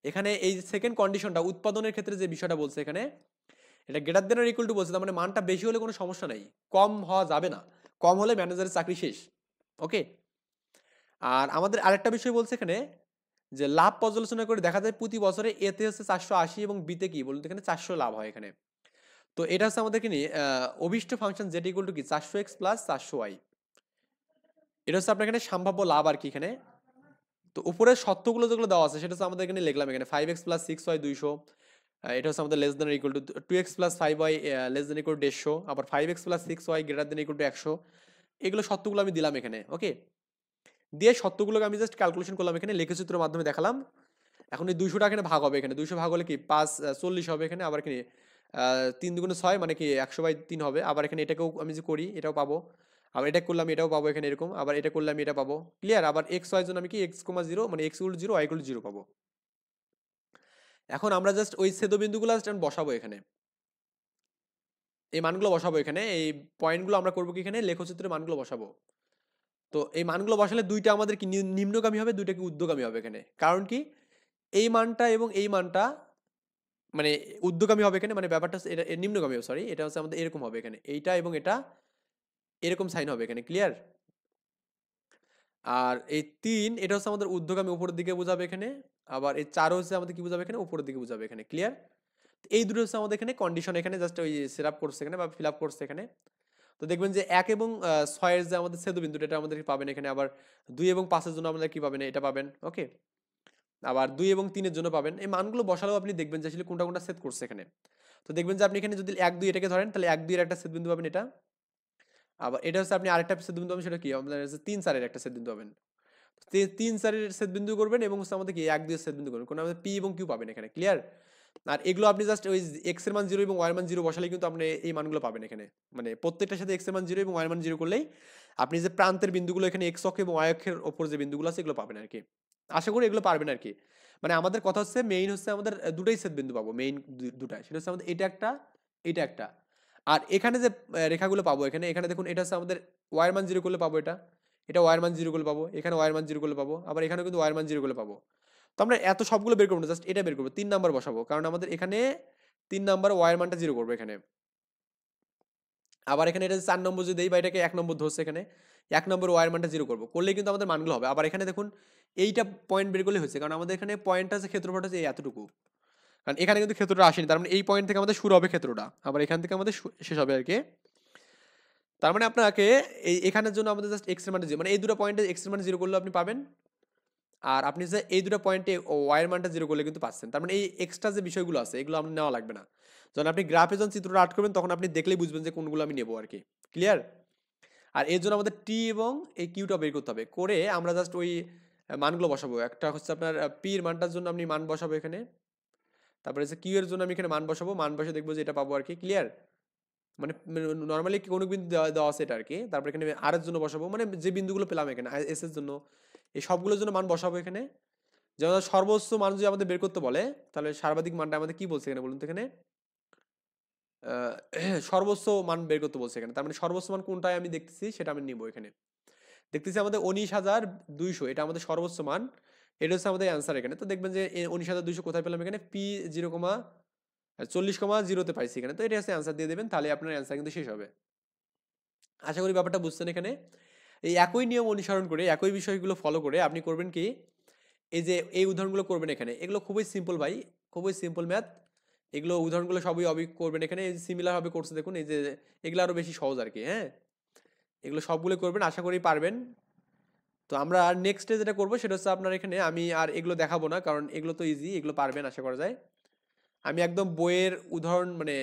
S1: এখানে এই সেকেন্ড কন্ডিশনটা উৎপাদনের ক্ষেত্রে যে বিষয়টা বলছে এখানে, এটা greater than R equal to বলছে, তার মানে মানটা বেশি হলে কোনো সমস্যা নেই, কম হওয়া যাবে না, কম হলে ম্যানেজারের চাকরি শেষ, ওকে। আর আমাদের আরেকটা বিষয় বলছে এখানে যে লাভ পর্যালোচনা করে দেখা যায় প্রতি বছরে এতে হচ্ছে 480 এবং বিতে কি বলুন তো এখানে 400 লাভ হয় এখানে। তো এটা হচ্ছে আমাদেরকে নিয়ে অভিষ্ট ফাংশন জেড ইকুয়াল টু কি 400x প্লাস 400y, এটা হচ্ছে আপনার এখানে সম্ভাব্য লাভ আর কি এখানে। তো উপরের শর্তগুলো যেগুলো দেওয়া আছে সেটা হচ্ছে আমাদের এখানে লিখলাম এখানে 5x প্লাস 6y 200, এটা হচ্ছে আমাদের less than equal to 2x plus 5y less than equal two 150, আবার 5x plus 6y greater than equal two 100, এগুলো শর্তগুলো আমি দিলাম এখানে, ওকে। দিয়ে শর্তগুলোকে আমি জাস্ট ক্যালকুলেশন করলাম এখানে, লেখচিত্রের মাধ্যমে দেখালাম। এখন এই 200টা এখানে ভাগ হবে এখানে, 200 ভাগ হলে কি 5 40 হবে এখানে, আবার এখানে 3 দুগুণে 6 মানে কি 100/3 হবে। আবার এখানে এটাকেও আমি যে করি এটাও পাবো, আবার এটা করলাম এটাও পাবো এখানে এরকম, আবার এটা করলাম এটা পাবো, ক্লিয়ার। আবার x y জন্য আমি কি x, 0 মানে x ইকুয়াল 0 y ইকুয়াল 0 পাবো। এখন আমরা জাস্ট ওই ছেদবিন্দুগুলো জাস্ট বসাবো এখানে, এই মানগুলো বসাবো এখানে, এই পয়েন্টগুলো আমরা করবো কি এখানে লেখচিত্রের মানগুলো বসাবো। তো এই মানগুলো বসালে দুইটা আমাদের কি নিম্নগামী হবে, দুইটা কি ঊর্ধ্বগামী হবে এখানে। কারণ কি এই মানটা এবং এই মানটা মানে ঊর্ধ্বগামী হবে এখানে, মানে ব্যাপারটা হচ্ছে এটা নিম্নগামী, সরি এটা হচ্ছে আমাদের এরকম হবে এখানে, এইটা এবং এটা এরকম সাইন হবে এখানে, ক্লিয়ার। আর এই 3 এটা হচ্ছে আমাদের ঊর্ধ্বগামী, উপরের দিকে বোঝাবে এখানে। আবার এই 4 হচ্ছে আমাদের কি বোঝাবে এখানে, উপরের দিকে বোঝাবে এখানে, ক্লিয়ার। এই দুটো হচ্ছে আমাদের এখানে কন্ডিশন, এখানে জাস্ট ওই সেট আপ করছে এখানে বা ফিল আপ করছে এখানে। তো দেখবেন যে 1 এবং 6 এর যে আমাদের ছেদবিন্দুটা এটা আমাদের পাবেন এখানে, আবার 2 এবং 5 এর জন্য আমাদের কি পাবেন এটা পাবেন, ওকে। আবার 2 এবং 3 এর জন্য পাবেন। এই মানগুলো বসালেও আপনি দেখবেন যে আসলে কোনটা সেট করছে এখানে। তো দেখবেন যে আপনি এখানে যদি 1, 2 এটাকে ধরেন তাহলে 1, 2 এর একটা ছেদবিন্দু পাবেন এটা। আবার এটা হচ্ছে আপনি আরেকটা ছেদবিন্দু পাবেন সেটা কি? আপনার হচ্ছে 3, 4 এর একটা ছেদবিন্দু পাবেন। 3, 4 এর ছেদবিন্দু করবেন এবং হচ্ছে আমাদের কি 1, 2 এর ছেদবিন্দু করবেন। কোন আমাদের P এবং Q পাবেন এখানে। ক্লিয়ার? আর এগুলো আপনি জাস্ট ওই x এর মান 0 এবং y এর মান 0 বসালেই কিন্তু আপনি এই মানগুলো পাবেন এখানে। মানে প্রত্যেকটার সাথে x এর মান 0 এবং y এর মান 0 করলেই আপনি যে প্রান্তের বিন্দুগুলো এখানে x অক্ষ এবং y অক্ষের উপর যে বিন্দুগুলো আছে এগুলো পাবেন আরকি। আশা করি এগুলো পারবেন আরকি। মানে আমাদের কথা হচ্ছে মেইন হচ্ছে আমাদের দুটাই ছেদবিন্দু পাবো। মেইন দুটাই। সেটা হচ্ছে আমাদের এটা একটা, এটা একটা। আর এখানে যে রেখাগুলো পাবো এখানে দেখুন এটা হচ্ছে আমাদের y এর মান 0 করলে পাবো এটা। এটা y এর মান 0 করলে পাবো। এখানে y এর মান 0 করলে পাবো। আবার এখানেও কিন্তু y এর মান 0 করলে পাবো। তো আমরা এত সবগুলো বের করব না, জাস্ট এটা বের করব। 3 নাম্বার বসাবো। কারণ আমাদের এখানে 3 নাম্বার y এর মানটা 0 করব এখানে। আবার এখানে এটা 4 নম্বর যদি দেই বা এটাকে 1 নম্বর ধরছে এখানে। 1 নম্বর y এর মানটা 0 করব। করলেই কিন্তু আমাদের মানগুলো হবে। আবার এখানে দেখুন এইটা পয়েন্ট বের করলে হয়েছে। কারণ আমাদের এখানে পয়েন্টটা আছে ক্ষেত্রফলটা আছে এই এতটুকু। কারণ এখানে কিন্তু ক্ষেত্রটা আসেনি। তার মানে এই পয়েন্ট থেকে আমাদের শুরু হবে ক্ষেত্রটা। আবার এখান থেকে আমাদের শেষ হবে আরকি। তার মানে আপনাকে এখানের জন্য আমাদের জাস্ট x এর মানটা 0 মানে এই দুটো পয়েন্টে x এর মান 0 করলে আপনি পাবেন। আর আপনি যে এই দুটো পয়েন্টে y এর মানটা 0 করলে কিন্তু পাচ্ছেন। তার মানে এই এক্সট্রা যে বিষয়গুলো আছে এগুলো আপনার নেওয়া লাগবে না। যখন আপনি গ্রাফে যখন চিত্রটা আর্ট করবেন তখন আপনি দেখলেই বুঝবেন যে কোনগুলো আমি নেবো আরকি। ক্লিয়ার? আর এর জন্য আমাদের টি এবং এই কিউটা বের করতে হবে। করে আমরা জাস্ট ওই মানগুলো বসাবো। একটা হচ্ছে আপনার পি এর মানটার জন্য আপনি মান বসাবো এখানে। তারপরে হচ্ছে কিউ এর জন্য আমি এখানে মান বসাবো। মান বসে দেখবো যে এটা পাবো আরকি। ক্লিয়ার? মানে নরমালি কোনো বিন্দু দেওয়া আছে এটা আরকি। তারপর এখানে আর এর জন্য বসাবো। মানে যে বিন্দুগুলো পেলাম এখানে এস এর জন্য এই সবগুলোর জন্য মান বসাবো এখানে। যেমন সর্বোচ্চ মান যদি আমাদের বের করতে বলে তাহলে সর্বাধিক মানটা আমাদের কি বলছে এখানে বলুন তো এখানে সর্বোচ্চ মান বের করতে বলছে এখানে। তার মানে সর্বোচ্চ মান কোনটায় আমি দেখতেছি সেটা আমি নিব এখানে। দেখতেছি আমাদের 19,200 এটা আমাদের সর্বোচ্চ মান। এটা হচ্ছে আমাদের অ্যান্সার এখানে। তো দেখবেন যে 19,200 কোথায় পেলাম এখানে পি 0,40,0 তে পাইছি এখানে। তো এটা হচ্ছে অ্যান্সার দিয়ে দেবেন। তাহলে আপনার অ্যান্সার কিন্তু শেষ হবে। আশা করি ব্যাপারটা বুঝছেন এখানে। এই একই নিয়ম অনুসরণ করে একই বিষয়গুলো ফলো করে আপনি করবেন কি এই যে এই উদাহরণগুলো করবেন এখানে। এগুলো খুবই সিম্পল ভাই। খুবই সিম্পল ম্যাথ। এগুলো উদাহরণগুলো সবই করবেন এখানে। এই যে সিমিলার ভাবে করছে দেখুন এই যে এগুলো আরো বেশি সহজ আরকি, হ্যাঁ? এগুলো সবগুলো করবেন আশা করি পারবেন। তো আমরা আর নেক্সট ডে যেটা করব সেটা হচ্ছে আপনার এখানে আমি আর এগুলো দেখাবো না কারণ এগুলো তো ইজি, এগুলো পারবেন আশা করা যায়। আমি একদম বইয়ের উদাহরণ মানে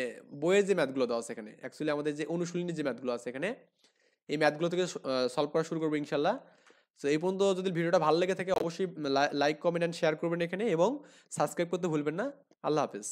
S1: বইয়ের যে ম্যাথগুলো দেওয়া আছে এখানে অ্যাকচুয়ালি আমাদের যে অনুশীলনী যে ম্যাথগুলো আছে এখানে এই ম্যাথগুলো থেকে সলভ করা শুরু করবো ইনশাল্লাহ। তো এই পর্যন্ত যদি ভিডিওটা ভালো লেগে থাকে অবশ্যই লাইক কমেন্ট অ্যান্ড শেয়ার করবেন এখানে এবং সাবস্ক্রাইব করতে ভুলবেন না। আল্লাহ হাফেজ।